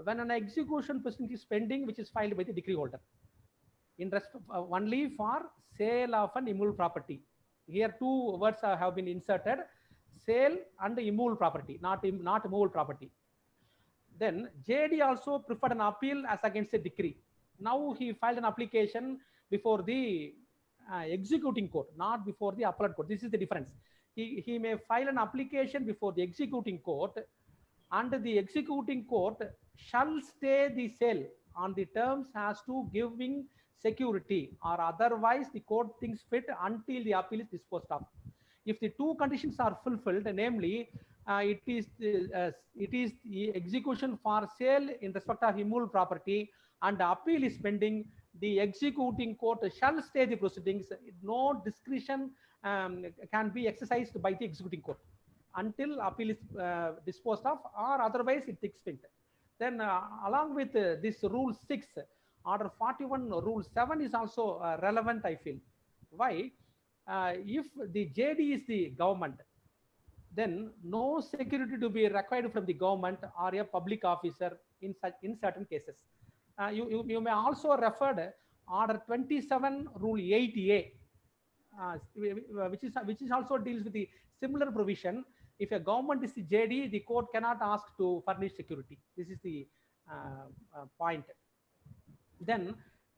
when an execution proceeding is pending, which is filed by the decree holder, in respect only for sale of an immovable property. Here two words have been inserted: sale and immovable property, not immovable property. Then JD also preferred an appeal as against a decree. Now he filed an application before the executing court, not before the appellate court. This is the difference. He may file an application before the executing court, and the executing court shall stay the sale on the terms as to giving security, or otherwise the court thinks fit until the appeal is disposed of. If the two conditions are fulfilled, namely it is the execution for sale in respect of immovable property and the appeal is pending, the executing court shall stay the proceedings. No discretion can be exercised by the executing court until appeal is disposed of, or otherwise it takes fit. Then along with this rule 6, order 41, rule 7 is also relevant, I feel. Why? If the JD is the government, then no security to be required from the government or a public officer in certain cases. You may also refer order 27, rule 8A, which is also deals with the similar provision. If a government is the JD, the court cannot ask to furnish security. This is the point. Then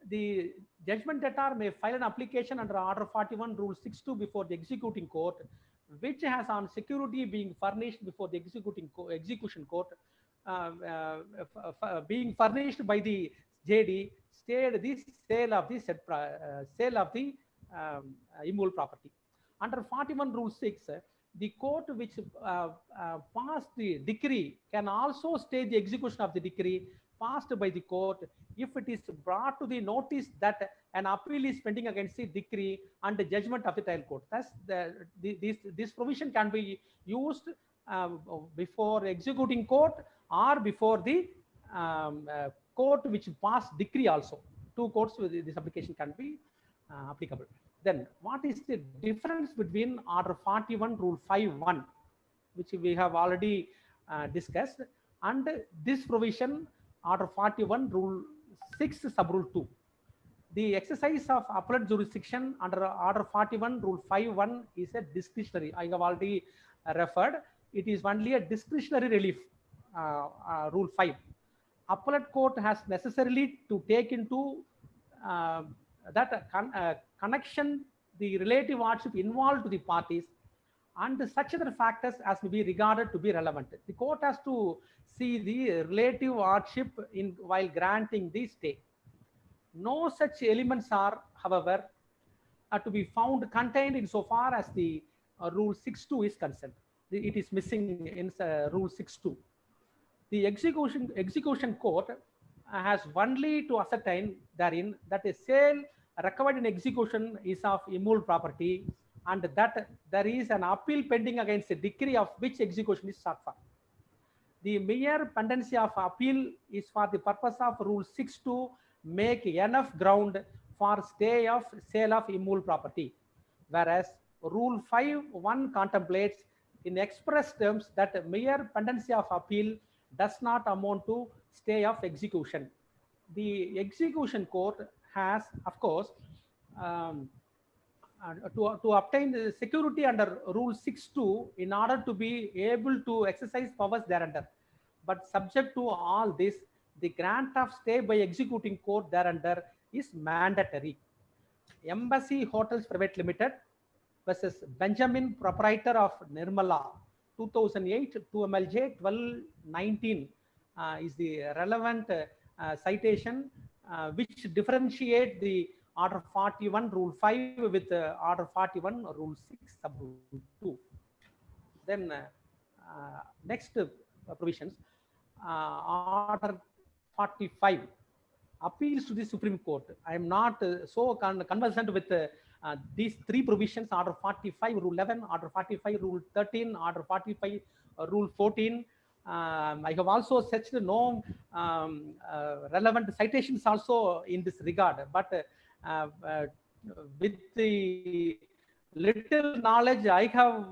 the judgment debtor may file an application under order 41, rule 6.2 before the executing court, which has on security being furnished before the execution court, being furnished by the JD, stayed the sale of the immovable property. Under 41, rule 6, the court which passed the decree can also stay the execution of the decree passed by the court if it is brought to the notice that an appeal is pending against the decree and the judgment of the trial court. Thus, this provision can be used before executing court or before the court which passed decree also. Two courts with this application can be applicable. Then what is the difference between order 41, rule 5.1, which we have already discussed, and this provision, order 41, rule 6, sub-rule 2? The exercise of appellate jurisdiction under order 41, rule 5.1 is a discretionary. I have already referred. It is only a discretionary relief, rule 5. Appellate court has necessarily to take into that connection the relative hardship involved to the parties and such other factors as may be regarded to be relevant. The court has to see the relative hardship while granting the stay. No such elements are, however, to be found contained insofar as the rule 6.2 is concerned. It is missing in rule 6.2. The execution court has only to ascertain therein that a sale recovered in execution is of immovable property and that there is an appeal pending against a decree of which execution is sought for. The mere pendency of appeal is for the purpose of rule 6 to make enough ground for stay of sale of immovable property, whereas rule 5.1 contemplates in express terms that mere pendency of appeal does not amount to stay of execution. The execution court has, of course, to obtain the security under rule 6.2 in order to be able to exercise powers thereunder. But subject to all this, the grant of stay by executing court thereunder is mandatory. Embassy Hotels Private Limited versus Benjamin, proprietor of Nirmala, 2008, 2 MLJ 1219 is the relevant citation which differentiate the order 41 rule 5 with order 41 rule 6 sub rule 2. Then next provisions, order 45, appeals to the Supreme Court. I am not so conversant with these three provisions: order 45 rule 11, order 45 rule 13, order 45 rule 14. I have also searched no relevant citations also in this regard, but with the little knowledge I have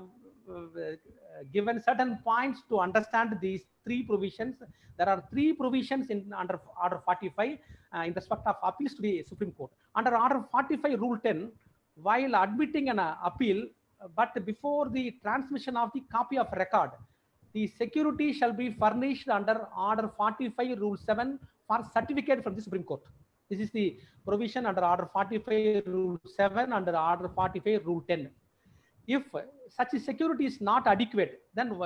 given certain points to understand these three provisions. There are three provisions in under Order 45 in respect of appeals to the Supreme Court. Under Order 45 Rule 10, while admitting an appeal, but before the transmission of the copy of record, the security shall be furnished under Order 45 Rule 7 for certificate from the Supreme Court. This is the provision under Order 45 Rule 7 under Order 45 Rule 10. If such a security is not adequate, then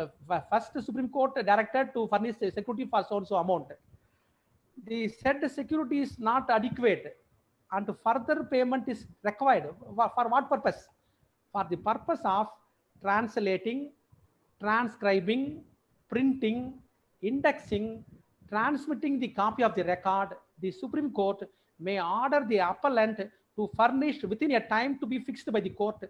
first the Supreme Court directed to furnish the security for so amount. The said security is not adequate and further payment is required. For what purpose? For the purpose of translating, transcribing, printing, indexing, transmitting the copy of the record, the Supreme Court may order the appellant to furnish within a time to be fixed by the court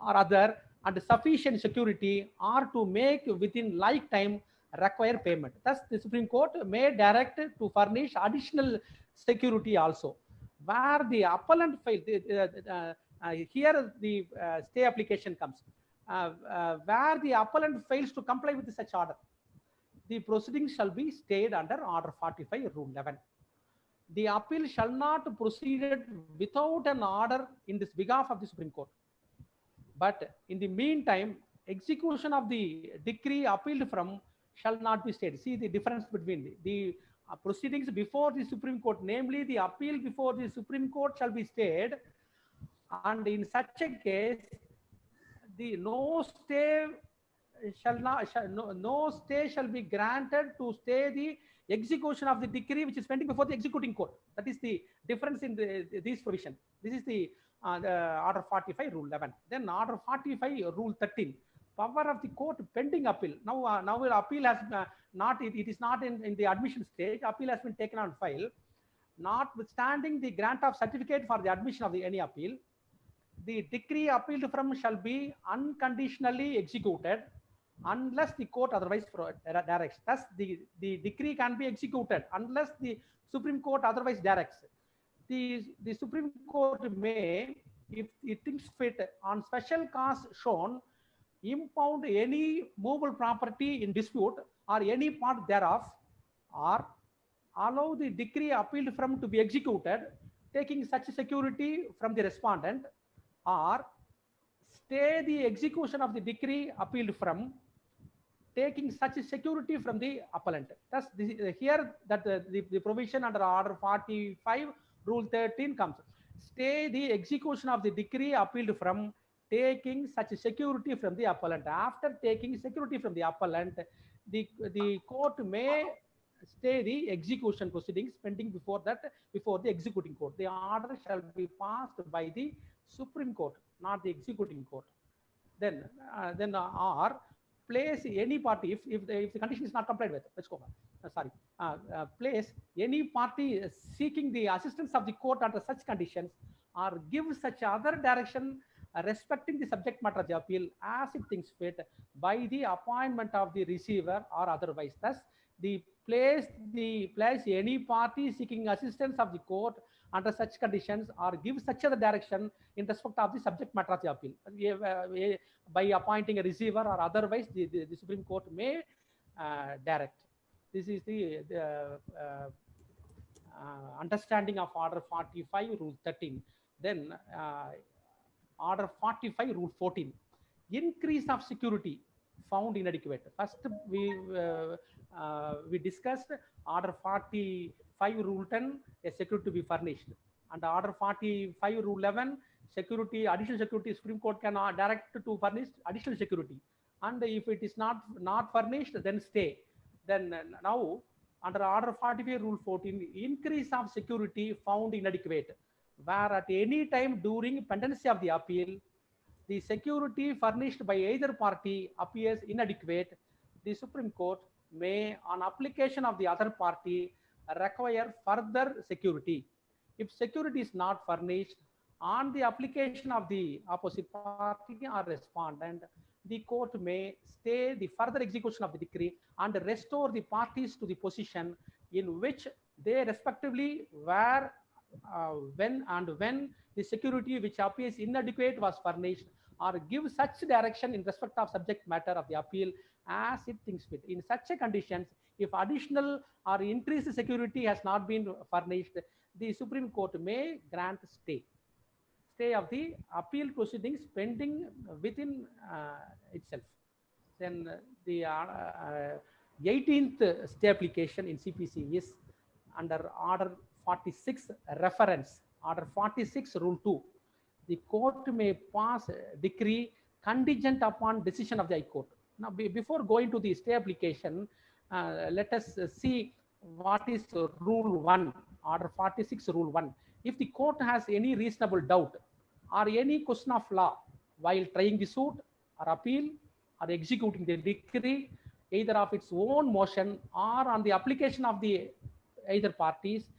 or other and sufficient security, or to make within like time require payment. Thus, the Supreme Court may direct to furnish additional security also. Where the appellant failed, here the stay application comes. Where the appellant fails to comply with such order, the proceedings shall be stayed under Order 45 Rule 11. The appeal shall not proceed without an order in this behalf of the Supreme Court. But in the meantime, execution of the decree appealed from shall not be stayed. See the difference between the proceedings before the Supreme Court, namely the appeal before the Supreme Court shall be stayed, and in such a case, the no stay shall be granted to stay the execution of the decree which is pending before the executing court. That is the difference in these provision. This is the Order 45 Rule 11. Then Order 45 Rule 13. Power of the court pending appeal. Now the appeal has it is not in the admission stage. Appeal has been taken on file. Notwithstanding the grant of certificate for the admission of any appeal, the decree appealed from shall be unconditionally executed unless the court otherwise directs. Thus, the decree can be executed unless the Supreme Court otherwise directs. The Supreme Court may, if it thinks fit, on special cause shown, impound any movable property in dispute or any part thereof, or allow the decree appealed from to be executed, taking such security from the respondent, or stay the execution of the decree appealed from, taking such security from the appellant. Thus, here that the provision under Order 45 Rule 13 comes. Stay the execution of the decree appealed from, taking such security from the appellant. After taking security from the appellant, the court may stay the execution proceedings pending before the executing court. The order shall be passed by the Supreme Court, not the executing court. Then or place any party, if the condition is not complied with, let's go. Place any party seeking the assistance of the court under such conditions, or give such other direction respecting the subject matter of the appeal as it thinks fit by the appointment of the receiver or otherwise. Thus, the place any party seeking assistance of the court under such conditions, or give such other direction in respect of the subject matter of the appeal by appointing a receiver or otherwise, the Supreme Court may direct. This is the understanding of Order 45 Rule 13. Then Order 45 Rule 14. Increase of security found inadequate. First, we discussed Order 45 Rule 10, a security to be furnished. And Order 45 Rule 11, security, additional security, Supreme Court can direct to furnish additional security. And if it is not furnished, then stay. Then now, under Order 45 Rule 14, increase of security found inadequate, where at any time during pendency of the appeal, the security furnished by either party appears inadequate, the Supreme Court may, on application of the other party, require further security. If security is not furnished, on the application of the opposite party or respondent, the court may stay the further execution of the decree and restore the parties to the position in which they respectively were when the security which appears inadequate was furnished, or give such direction in respect of subject matter of the appeal as it thinks fit. In such a conditions, if additional or increased security has not been furnished, the Supreme Court may grant stay of the appeal proceedings pending within itself. Then the 18th stay application in CPC is under Order 46 reference, Order 46 Rule 2. The court may pass a decree contingent upon decision of the High Court. Now, before going to the stay application, let us see what is Rule 1, Order 46 Rule 1. If the court has any reasonable doubt or any question of law while trying the suit or appeal or executing the decree, either of its own motion or on the application of the either parties,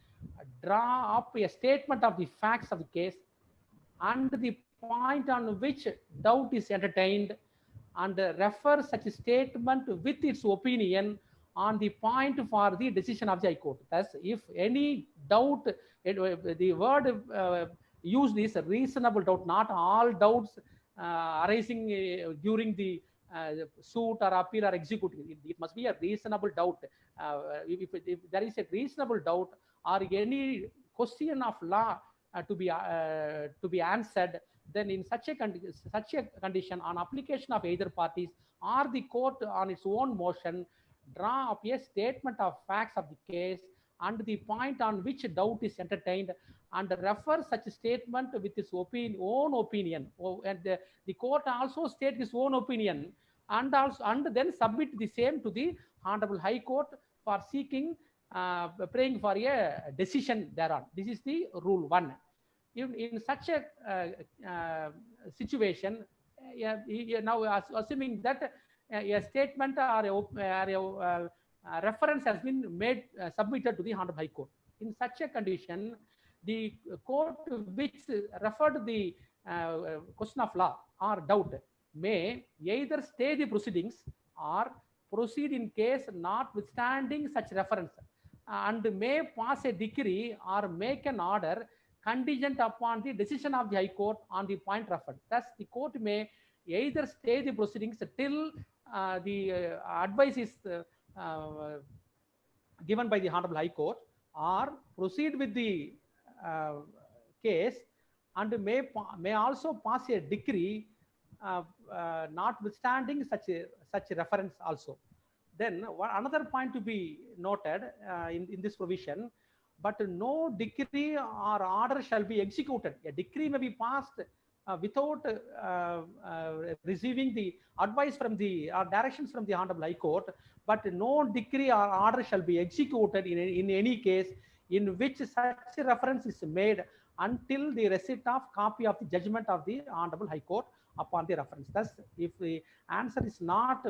draw up a statement of the facts of the case and the point on which doubt is entertained, and refer such a statement with its opinion on the point for the decision of the High Court. Thus, if any doubt, the word used is reasonable doubt, not all doubts arising during the suit or appeal or executing. It must be a reasonable doubt. If there is a reasonable doubt or any question of law to be answered, then in such a condition, on application of either parties or the court on its own motion, draw up a statement of facts of the case and the point on which doubt is entertained, and refer such a statement with its own opinion. And the court also state his own opinion, and then submit the same to the Honorable High Court for seeking, praying for a decision thereon. This is the Rule 1. In such a situation, now assuming that a statement or a reference has been made, submitted to the Honorable High Court. In such a condition, the court which referred the question of law or doubt may either stay the proceedings or proceed in case notwithstanding such reference, and may pass a decree or make an order contingent upon the decision of the High Court on the point referred. Thus, the court may either stay the proceedings till the advice is given by the Honorable High Court, or proceed with the case, and may also pass a decree notwithstanding such a reference also. Then another point to be noted in this provision, but no decree or order shall be executed. A decree may be passed without receiving the advice from the or directions from the Honorable High Court, but no decree or order shall be executed in any case in which such a reference is made until the receipt of copy of the judgment of the Honorable High Court upon the reference. Thus, if the answer is not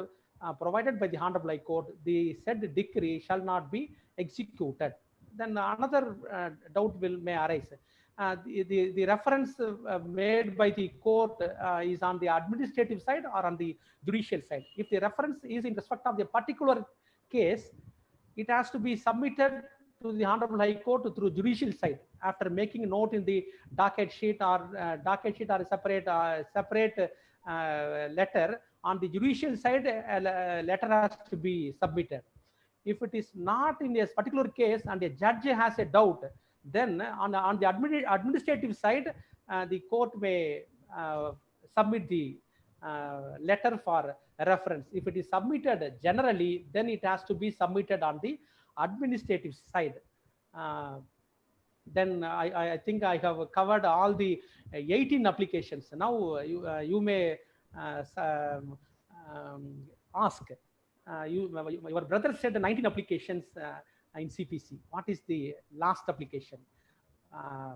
provided by the Honorable High Court, the said decree shall not be executed. Then another doubt may arise. The reference made by the court is on the administrative side or on the judicial side. If the reference is in respect of the particular case, it has to be submitted to the Honorable High Court through judicial side after making a note in the docket sheet or a separate letter. On the judicial side, a letter has to be submitted. If it is not in a particular case and a judge has a doubt, then on the administrative side, the court may submit the letter for reference. If it is submitted generally, then it has to be submitted on the administrative side. Then I think I have covered all the 18 applications. Now you may ask. Your brother said 19 applications in CPC. What is the last application?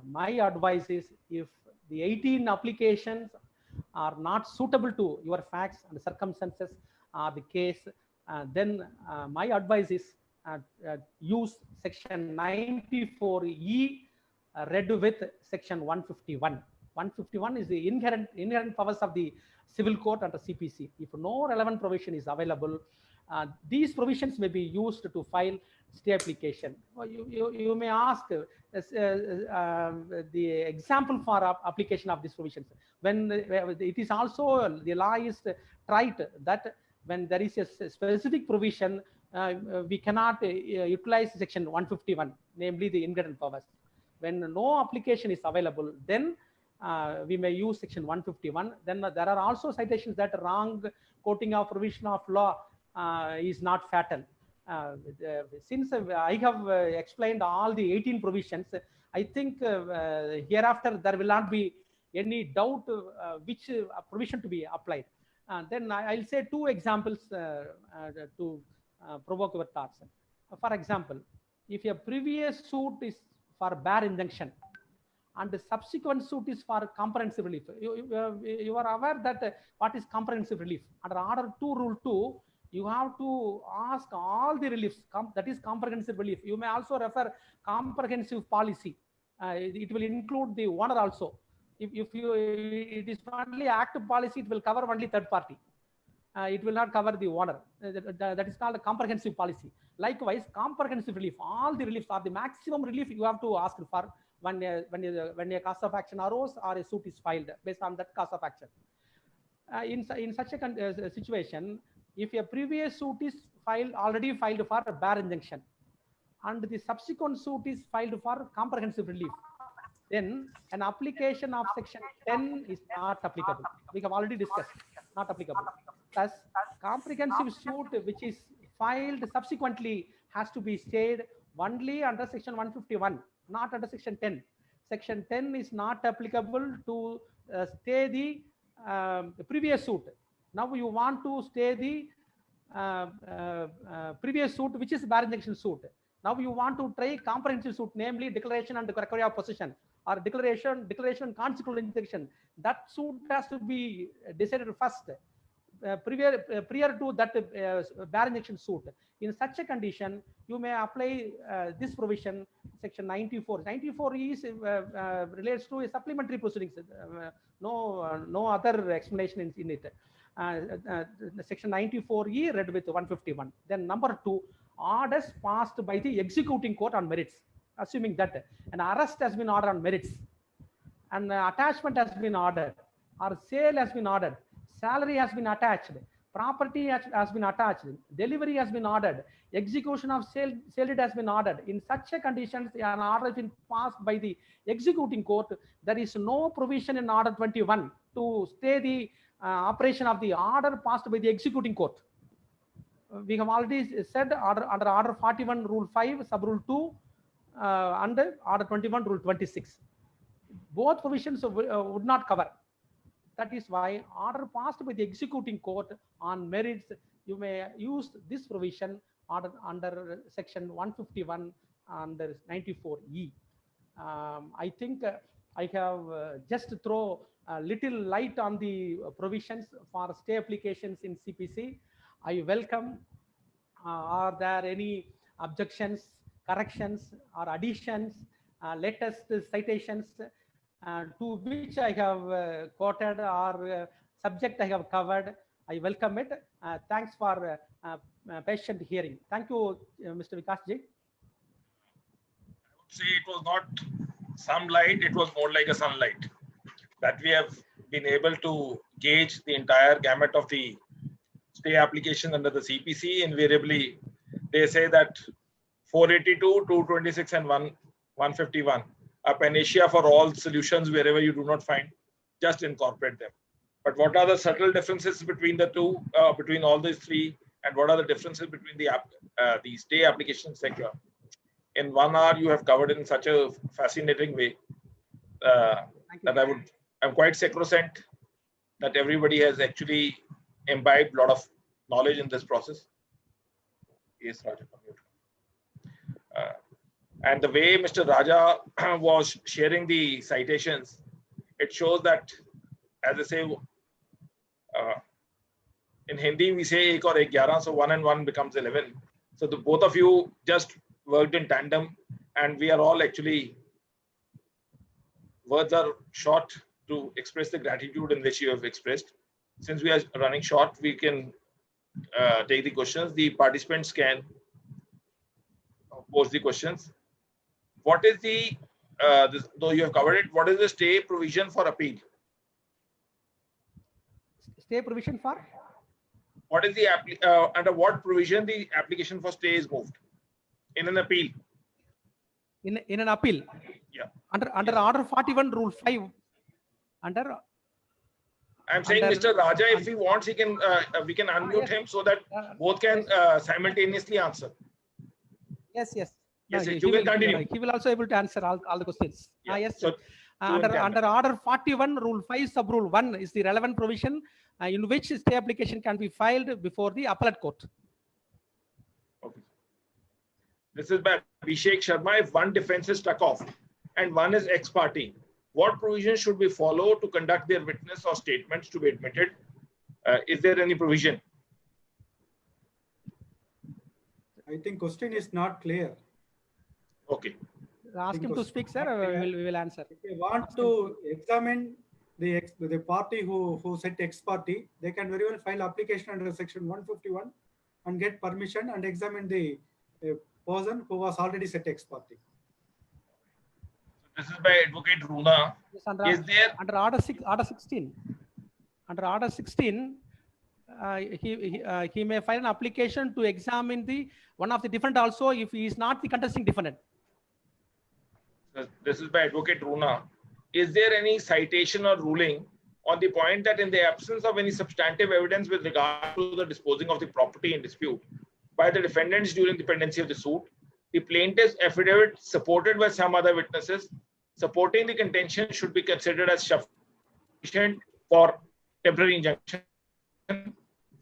My advice is, if the 18 applications are not suitable to your facts and circumstances or the case, then my advice is use section 94E read with section 151. 151 is the inherent powers of the civil court under CPC. If no relevant provision is available, these provisions may be used to file stay application. You may ask the example for application of these provisions. When it is also, the law is tried that when there is a specific provision, we cannot utilize section 151, namely the inherent powers. When no application is available, then we may use section 151. Then there are also citations that wrong quoting of provision of law is not fatal. Since I have explained all the 18 provisions, I think hereafter there will not be any doubt which provision to be applied. Then I'll say two examples to provoke your thoughts. For example, if a previous suit is for bare injunction and the subsequent suit is for comprehensive relief, you are aware that what is comprehensive relief? Under Order 2, Rule 2, you have to ask all the reliefs, that is comprehensive relief. You may also refer comprehensive policy. It will include the owner also. If it is only act policy, it will cover only third party. It will not cover the owner. That is called a comprehensive policy. Likewise, comprehensive relief, all the reliefs are the maximum relief you have to ask for when a cause of action arose or a suit is filed based on that cause of action. In such a situation, if a previous suit is already filed for a bare injunction and the subsequent suit is filed for comprehensive relief, then an application of section 10 is not applicable. We have already discussed, not applicable. Thus, comprehensive suit which is filed subsequently has to be stayed only under section 151, not under section 10. Section 10 is not applicable to stay the previous suit. Now you want to stay the previous suit, which is bare injunction suit. Now you want to try comprehensive suit, namely declaration and recovery of possession, or declaration consequent injunction. That suit has to be decided first, prior to that bare injunction suit. In such a condition, you may apply this provision, section 94. 94 is relates to a supplementary proceedings. No other explanation in it. Section 94E read with 151. Then number 2, orders passed by the executing court on merits, assuming that an arrest has been ordered on merits, an attachment has been ordered, or sale has been ordered, salary has been attached, property has been attached, delivery has been ordered, execution of sale deed has been ordered. In such a condition, an order has been passed by the executing court. There is no provision in Order 21 to stay the operation of the order passed by the executing court. We have already said under Order 41, Rule 5, Sub Rule 2, under Order 21, Rule 26. Both provisions would not cover. That is why order passed by the executing court on merits, you may use this provision under section 151 under 94E. I think I have just throw a little light on the provisions for stay applications in CPC. I welcome. Are there any objections, corrections, or additions, latest citations to which I have quoted or subject I have covered? I welcome it. Thanks for patient hearing. Thank you, Mr. Vikas Ji. I would say it was not some light, it was more like a sunlight, that we have been able to gauge the entire gamut of the stay application under the CPC. Invariably, they say that 482, 226, and 151 are panacea for all solutions. Wherever you do not find, just incorporate them. But what are the subtle differences between the two, between all these three, and what are the differences between the stay application, etc.? In 1 hour, you have covered in such a fascinating way that I'm quite sacrosanct that everybody has actually imbibed a lot of knowledge in this process. Yes, Raja. And the way Mr. Raja was sharing the citations, it shows that, as I say, in Hindi we say ek aur ek 11, so 1 and 1 becomes 11. So the both of you just worked in tandem, and we are all actually, words are short to express the gratitude in which you have expressed. Since we are running short, we can take the questions. The participants can pose the questions. What is the, though you have covered it, what is the stay provision for appeal? Stay provision for? What is the, under what provision the application for stay is moved? In an appeal? In an appeal? Yeah. Under Order 41, Rule 5. Under. I'm saying Mr. Raja, if he wants, he can, we can unmute him so that both can simultaneously answer. Yes. Yes, No, you can continue. He will also able to answer all the questions. Yeah. Yes. So, under Order 41, Rule 5, Sub Rule 1 is the relevant provision in which stay application can be filed before the appellate court. okay. This is by Abhishek Sharma. If one defense is struck off and one is ex parte, what provision should we follow to conduct their witness or statements to be admitted? Is there any provision? I think question is not clear. Okay. Ask him to speak, sir. We will answer. If they want to examine the party who set ex parte, they can very well file application under section 151 and get permission and examine the person who was already set ex parte. This is by Advocate Runa. Yes, under, is there under Order 16? Under Order 16, he may file an application to examine the one of the defendant also if he is not the contesting defendant. This is by Advocate Runa. Is there any citation or ruling on the point that in the absence of any substantive evidence with regard to the disposing of the property in dispute by the defendants during the pendency of the suit, the plaintiff's affidavit supported by some other witnesses supporting the contention should be considered as sufficient for temporary injunction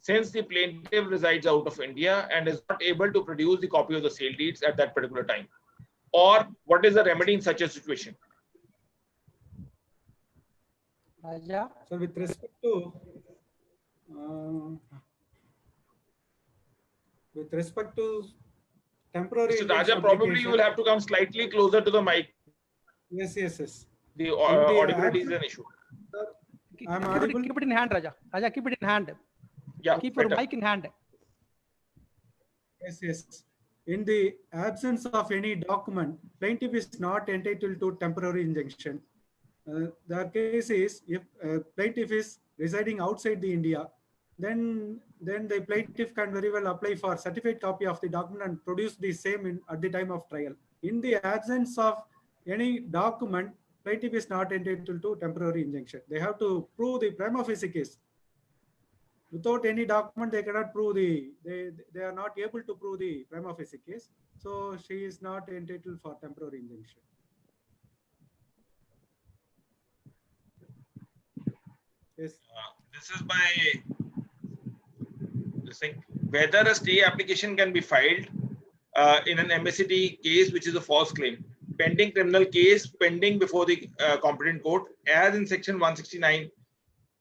since the plaintiff resides out of India and is not able to produce the copy of the sale deeds at that particular time? Or what is the remedy in such a situation? So with respect to temporary Mr. Raja, probably you will have to come slightly closer to the mic. Yes. The audibility is an issue. I'm audible. Keep it in hand, Raja. Raja, keep it in hand. Yeah, keep better. your mic in hand. Yes. In the absence of any document, plaintiff is not entitled to temporary injunction. The case is if plaintiff is residing outside the India, then the plaintiff can very well apply for certified copy of the document and produce the same at the time of trial. In the absence of any document, plaintiff is not entitled to temporary injunction. They have to prove the prima facie case. Without any document, they cannot prove they are not able to prove the prima facie case. So she is not entitled for temporary injunction. Yes. This is by this thing. Whether a stay application can be filed in an MACT case, which is a false claim, pending criminal case pending before the competent court, as in section 169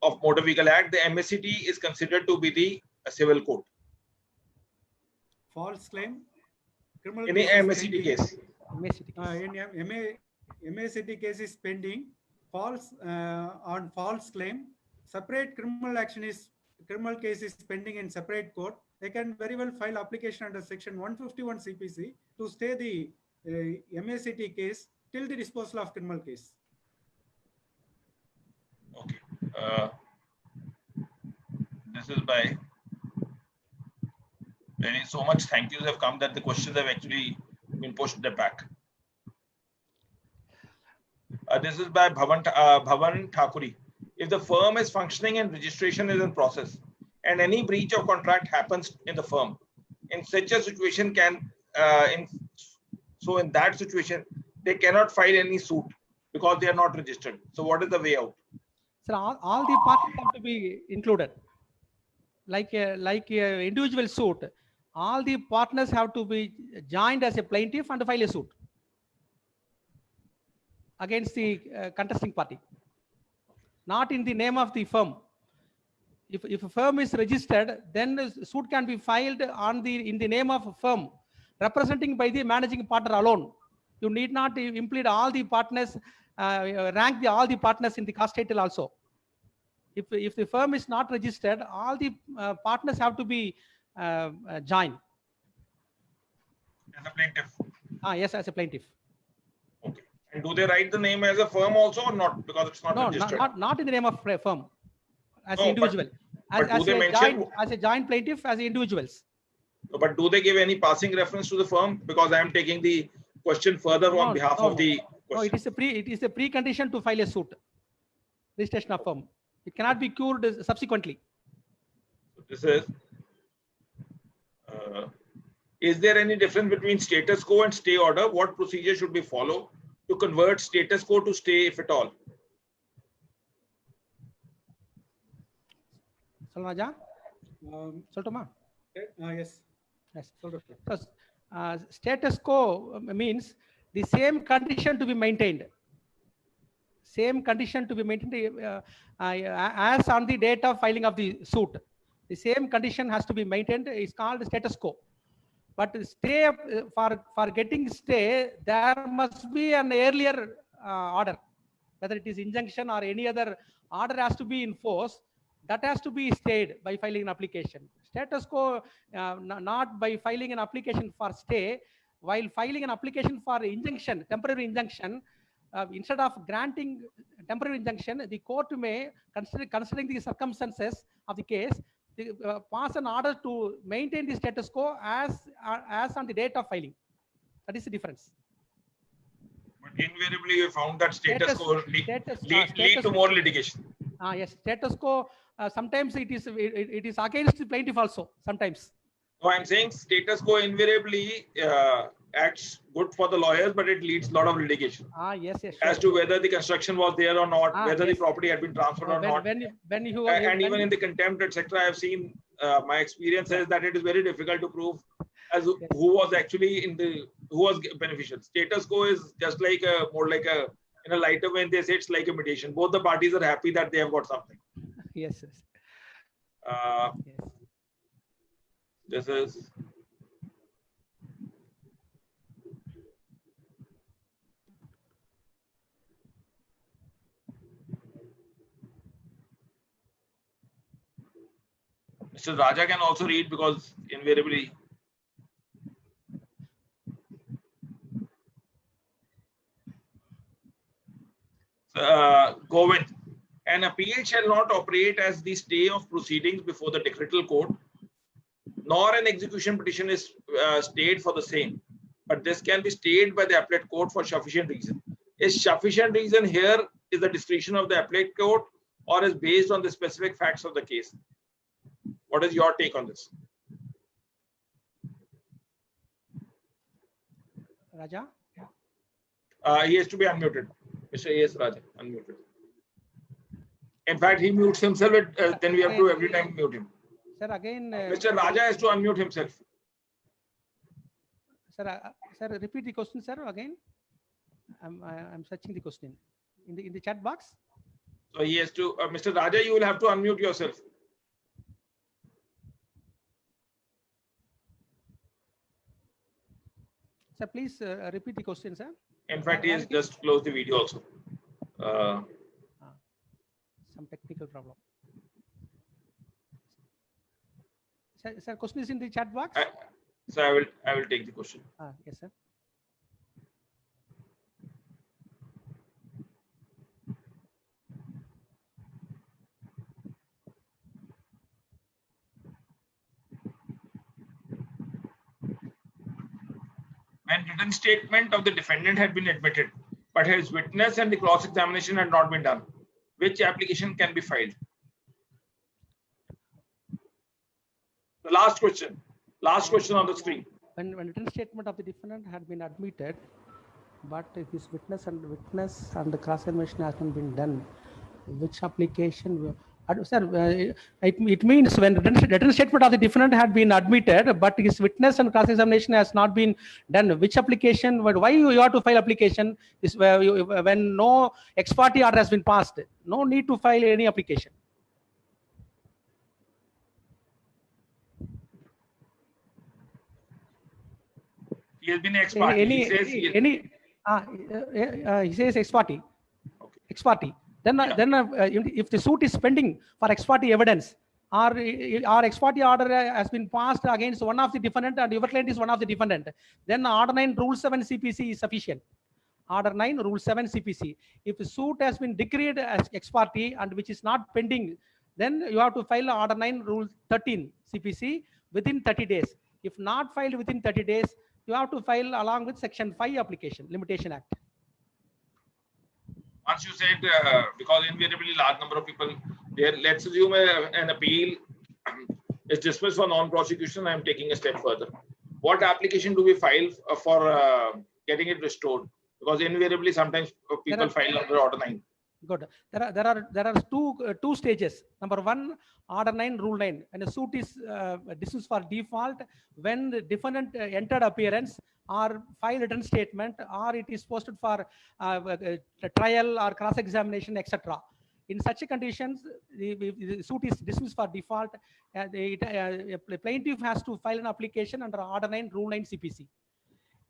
of Motor Vehicle Act, the MACT is considered to be the civil court. False claim? Criminal in a MACT case. In MACT case is pending. False on false claim. Separate criminal case is pending in separate court. They can very well file application under section 151 CPC to stay the MACT case till the disposal of criminal case. Okay. This is by so much thank yous have come that the questions have actually been pushed back. This is by Bhavan Thakuri. If the firm is functioning and registration is in process and any breach of contract happens in the firm, in such a situation in that situation, they cannot file any suit because they are not registered. So what is the way out? So all the parties have to be included. Like a individual suit, all the partners have to be joined as a plaintiff and file a suit against the contesting party, not in the name of the firm. If a firm is registered, then the suit can be filed in the name of a firm representing by the managing partner alone. You need not implicate all the partners, rank all the partners in the cost title also. If the firm is not registered, all the partners have to be joined. As a plaintiff. Yes, as a plaintiff. Okay. And do they write the name as a firm also or not? Because it's not No, registered. not in the name of firm, as No, an individual. but do they mention? As a joint plaintiff, as individuals. But do they give any passing reference to the firm? Because I am taking the question further on behalf of the No, question. it is a precondition to file a suit. Registration of firm. It cannot be cured subsequently. This is there any difference between status quo and stay order? What procedure should be followed to convert status quo to stay, if at all? Salraja? Soltoma? Yes. Yes. So, status quo means the same condition to be maintained. Same condition to be maintained as on the date of filing of the suit. The same condition has to be maintained. It's called status quo. But stay for getting stay, there must be an earlier order, whether it is injunction or any other order has to be enforced. That has to be stayed by filing an application. Status quo, not by filing an application for stay. While filing an application for injunction, temporary injunction, instead of granting temporary injunction, the court may, considering the circumstances of the case, pass an order to maintain the status quo as on the date of filing. That is the difference. But invariably, we found that status quo lead to more litigation. Yes, status quo. Sometimes it is against the plaintiff also. Sometimes. No, I'm saying status quo invariably acts good for the lawyers, but it leads a lot of litigation. Yes, sure. As to whether the construction was there or not, whether the property had been transferred or not. Even in the contempt, etc., I have seen. My experience is that it is very difficult to prove as who was actually who was beneficial. Status quo is just like more like in a lighter way. They say it's like a mediation. Both the parties are happy that they have got something. Yes. Yes. This is. Mr. Raja can also read because invariably. Govind, an appeal shall not operate as the stay of proceedings before the decretal court, nor an execution petition is stayed for the same, but this can be stayed by the appellate court for sufficient reason. Is sufficient reason here is the discretion of the appellate court or is based on the specific facts of the case? What is your take on this? Raja? He has to be unmuted. Mr. A.S. Raja, unmuted. In fact, he mutes himself, then we have to every time mute him. Sir, again. Mr. Raja has to unmute himself. Sir, repeat the question, sir, again. I'm searching the question in the chat box. So he has to, Mr. Raja, you will have to unmute yourself. Sir, please repeat the question, sir. In fact, he has just closed the video also. Some technical problem. Sir, question is in the chat box. So I will take the question. Yes, sir. When written statement of the defendant had been admitted, but his witness and the cross-examination had not been done, which application can be filed? The last question on the screen. When written statement of the defendant had been admitted, but his witness and the cross-examination hasn't been done, which application? Sir, it means when written statement of the defendant had been admitted, but his witness and cross-examination has not been done, which application? Why you have to file application? Is when no ex parte order has been passed, no need to file any application. He has been ex parte. He says ex parte. Okay. Ex parte. Then if the suit is pending for ex parte evidence, or ex parte order has been passed against one of the defendant and your client is one of the defendant, then Order 9 Rule 7 CPC is sufficient. Order 9 Rule 7 CPC. If the suit has been decreed as ex parte and which is not pending, then you have to file Order 9 Rule 13 CPC within 30 days. If not filed within 30 days, you have to file along with Section 5 application, Limitation Act. Once you said, because invariably large number of people there, let's assume an appeal is dismissed for non-prosecution. I am taking a step further. What application do we file for getting it restored? Because invariably sometimes people file under Order 9. Good. There are two stages. Number one, Order 9 Rule 9, and a suit is dismissed for default when the defendant entered appearance or filed written statement, or it is posted for trial or cross-examination, etc. In such conditions, the suit is dismissed for default. The plaintiff has to file an application under Order 9 Rule 9 CPC.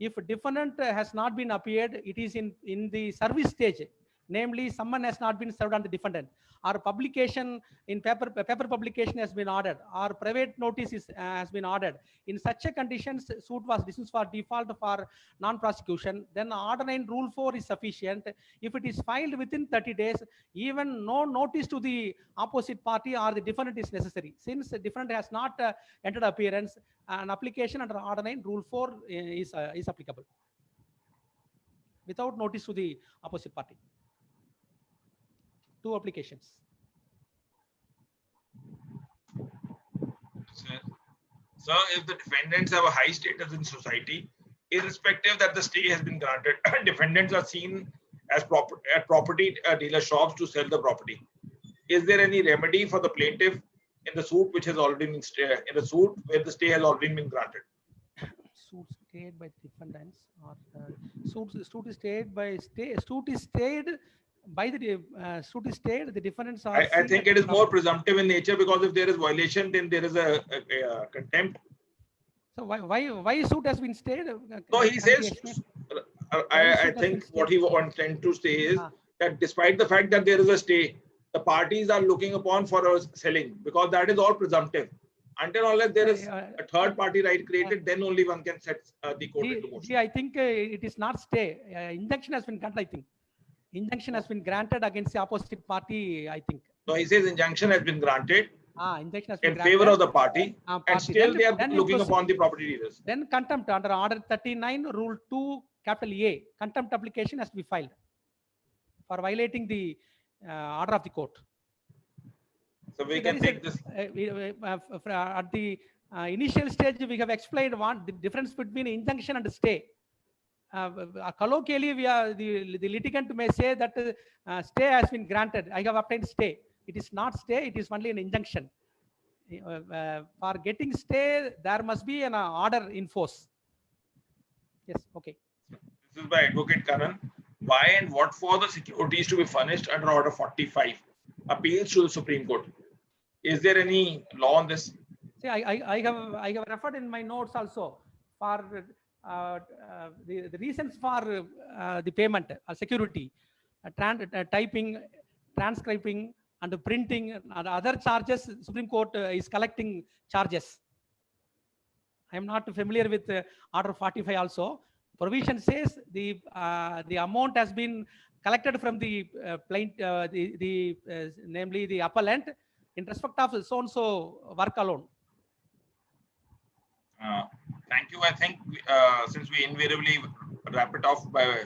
If defendant has not been appeared, it is in the service stage. Namely, someone has not been served on the defendant, or publication in paper publication has been ordered, or private notice has been ordered. In such a conditions, suit was dismissed for default for non-prosecution. Then Order 9 Rule 4 is sufficient. If it is filed within 30 days, even no notice to the opposite party or the defendant is necessary. Since the defendant has not entered appearance, an application under Order 9 Rule 4 is applicable without notice to the opposite party. Two applications. Sir, if the defendants have a high status in society, irrespective that the stay has been granted, defendants are seen as property dealer shops to sell the property. Is there any remedy for the plaintiff in the suit which has already been in the suit where the stay has already been granted? Suit stayed by defendants, or suit is stayed by suit is stayed by the suit is stayed. The defendants are. I think it is more presumptive in nature, because if there is violation, then there is a contempt. So why suit has been stayed? No, he says. I think what he intends to say is that despite the fact that there is a stay, the parties are looking upon for a selling, because that is all presumptive. Until unless there is a third party right created, then only one can set the court into motion. I think it is not stay. Injunction has been granted, I think. Injunction has been granted against the opposite party, I think. So he says injunction has been granted injunction has been in favor of the party, and still they are looking upon the property dealers. Then contempt under Order 39 Rule 2 capital A, contempt application has to be filed for violating the order of the court. So we can take this. At the initial stage, we have explained the difference between injunction and stay. Colloquially, the litigant may say that stay has been granted. I have obtained stay. It is not stay. It is only an injunction. For getting stay, there must be an order in force. Yes. Okay. This is by Advocate Karan. Why and what for the securities to be furnished under Order 45? Appeals to the Supreme Court. Is there any law on this? See, I have referred in my notes also for the reasons for the payment security, typing, transcribing, and printing, and other charges. Supreme Court is collecting charges. I am not familiar with Order 45 also. Provision says the amount has been collected from the plaintiff, namely the appellant, in respect of so and so work alone. Thank you. I think since we invariably wrap it off by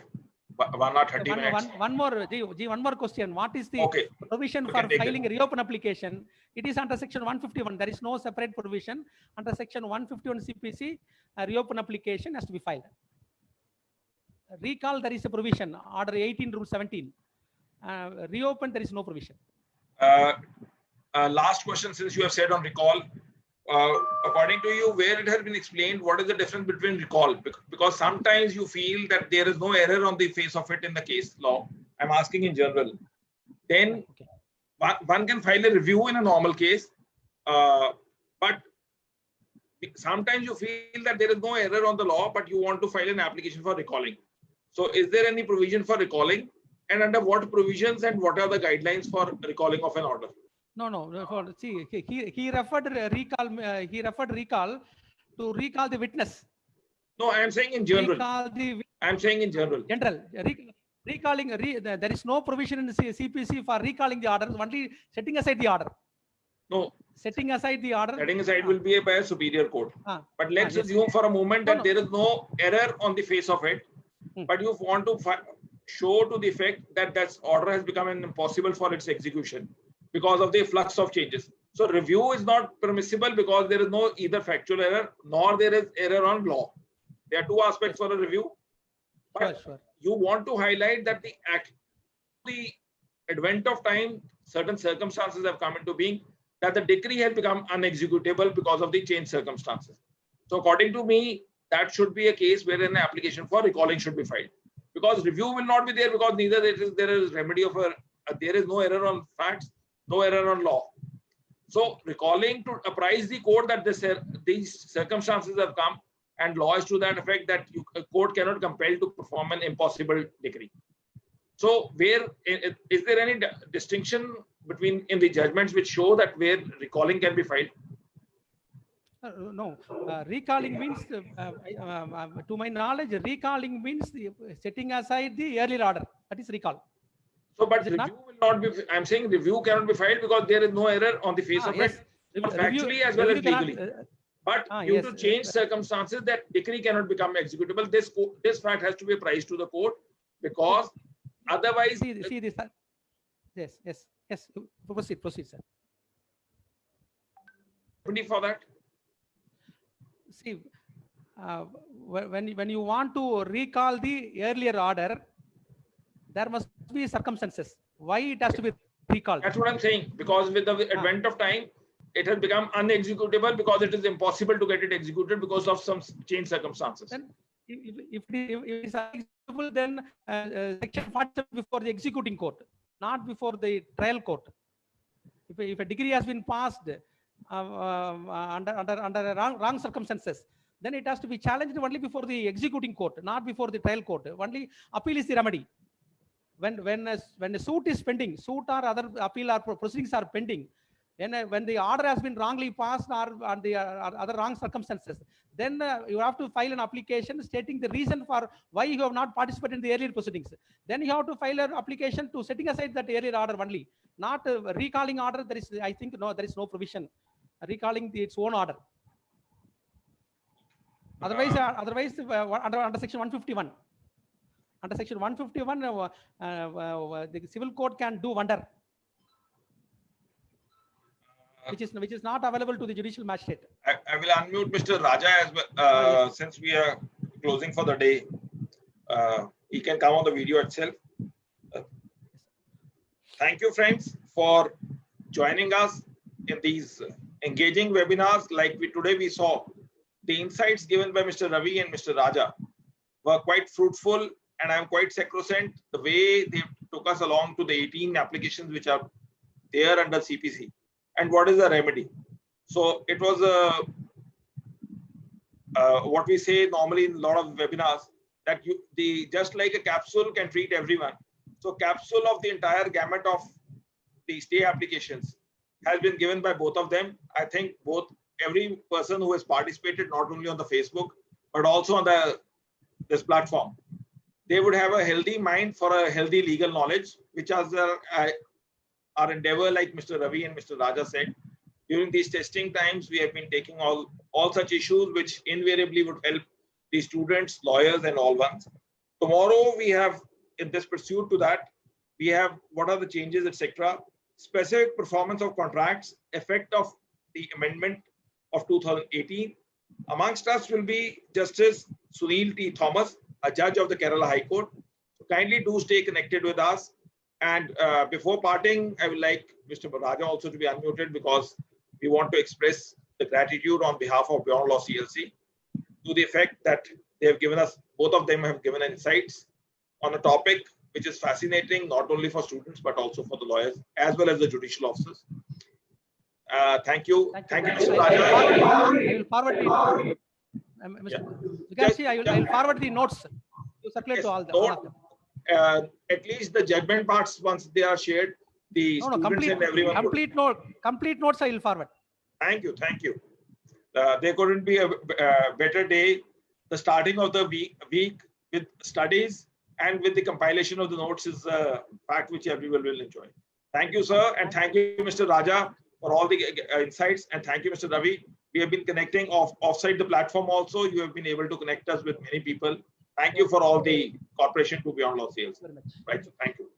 1 or 30 minutes. One more question. What is the provision for filing a reopen application? It is under Section 151. There is no separate provision. Under Section 151 CPC, a reopen application has to be filed. Recall, there is a provision. Order 18 Rule 17. Reopen, there is no provision. Last question, since you have said on recall, according to you, where it has been explained, what is the difference between recall? Because sometimes you feel that there is no error on the face of it in the case law. I'm asking in general. Then one can file a review in a normal case, but sometimes you feel that there is no error on the law, but you want to file an application for recalling. So is there any provision for recalling, and under what provisions, and what are the guidelines for recalling of an order? See, he referred recall. He referred recall to recall the witness. No, I am saying in general. Recall the I am saying in general. Recalling. There is no provision in the CPC for recalling the order. Only setting aside the order. No. Setting aside the order. Setting aside will be by a superior court. But let's assume for a moment that there is no error on the face of it. But you want to show to the effect that that order has become impossible for its execution because of the flux of changes. So review is not permissible because there is no either factual error nor there is error on law. There are two aspects for a review. But you want to highlight that the advent of time, certain circumstances have come into being, that the decree has become unexecutable because of the changed circumstances. So according to me, that should be a case where an application for recalling should be filed. Because review will not be there because neither there is remedy of there is no error on facts, no error on law. So recalling to apprise the court that these circumstances have come and law is to that effect that a court cannot compel to perform an impossible decree. So where is there any distinction between in the judgments which show that where recalling can be filed? No, recalling means, to my knowledge, recalling means setting aside the earlier order. That is recall. So, but review will not be. I'm saying review cannot be filed because there is no error on the face of it, factually as well as legally. But due to change circumstances, that decree cannot become executable. This fact has to be apprised to the court because otherwise. See this. Yes. Proceed, sir. For that. See, when you want to recall the earlier order, there must be circumstances. Why it has to be recalled? That's what I'm saying. Because with the advent of time, it has become unexecutable because it is impossible to get it executed because of some changed circumstances. Then, if it is unexecutable, then section 47 before the executing court, not before the trial court. If a decree has been passed under wrong circumstances, then it has to be challenged only before the executing court, not before the trial court. Only appeal is the remedy. When a suit is pending, suit or other appeal or proceedings are pending, when the order has been wrongly passed or the other wrong circumstances, then you have to file an application stating the reason for why you have not participated in the earlier proceedings. Then you have to file an application to setting aside that earlier order only, not recalling order. There is, I think, there is no provision recalling its own order. Otherwise, under section 151. Under section 151, the civil court can do wonder, which is not available to the judicial magistrate. I will unmute Mr. Raja as well, since we are closing for the day. He can come on the video itself. Thank you, friends, for joining us in these engaging webinars. Like today we saw, the insights given by Mr. Ravi and Mr. Raja were quite fruitful, and I'm quite sacrosanct the way they took us along to the 18 applications which are there under CPC and what is the remedy. So it was what we say normally in a lot of webinars, that just like a capsule can treat everyone. So capsule of the entire gamut of the stay applications has been given by both of them. I think every person who has participated, not only on the Facebook, but also on this platform, they would have a healthy mind for a healthy legal knowledge, which is our endeavor, like Mr. Ravi and Mr. Raja said. During these testing times, we have been taking all such issues which invariably would help the students, lawyers, and all ones. Tomorrow, we have, in this pursuit to that, we have what are the changes, etc. Specific performance of contracts, effect of the amendment of 2018. Amongst us will be Justice Sunil T. Thomas, a judge of the Kerala High Court. So kindly do stay connected with us. And before parting, I would like Mr. Raja also to be unmuted because we want to express the gratitude on behalf of Beyond Law CLC to the effect that they have given us, both of them have given insights on a topic which is fascinating, not only for students, but also for the lawyers, as well as the judicial officers. Thank you. Thank you, Mr. Raja. I will forward the Mr. I will forward the notes to circulate to all of them. At least the judgment parts, once they are shared, the No, students and everyone. complete notes I will forward. Thank you. Thank you. There couldn't be a better day. The starting of the week with studies and with the compilation of the notes is a fact which everyone will enjoy. Thank you, sir. And thank you, Mr. Raja, for all the insights. And thank you, Mr. Ravi. We have been connecting offside the platform also. You have been able to connect us with many people. Thank you for all the cooperation to Beyond Law CLC. Very much. Right. So thank you.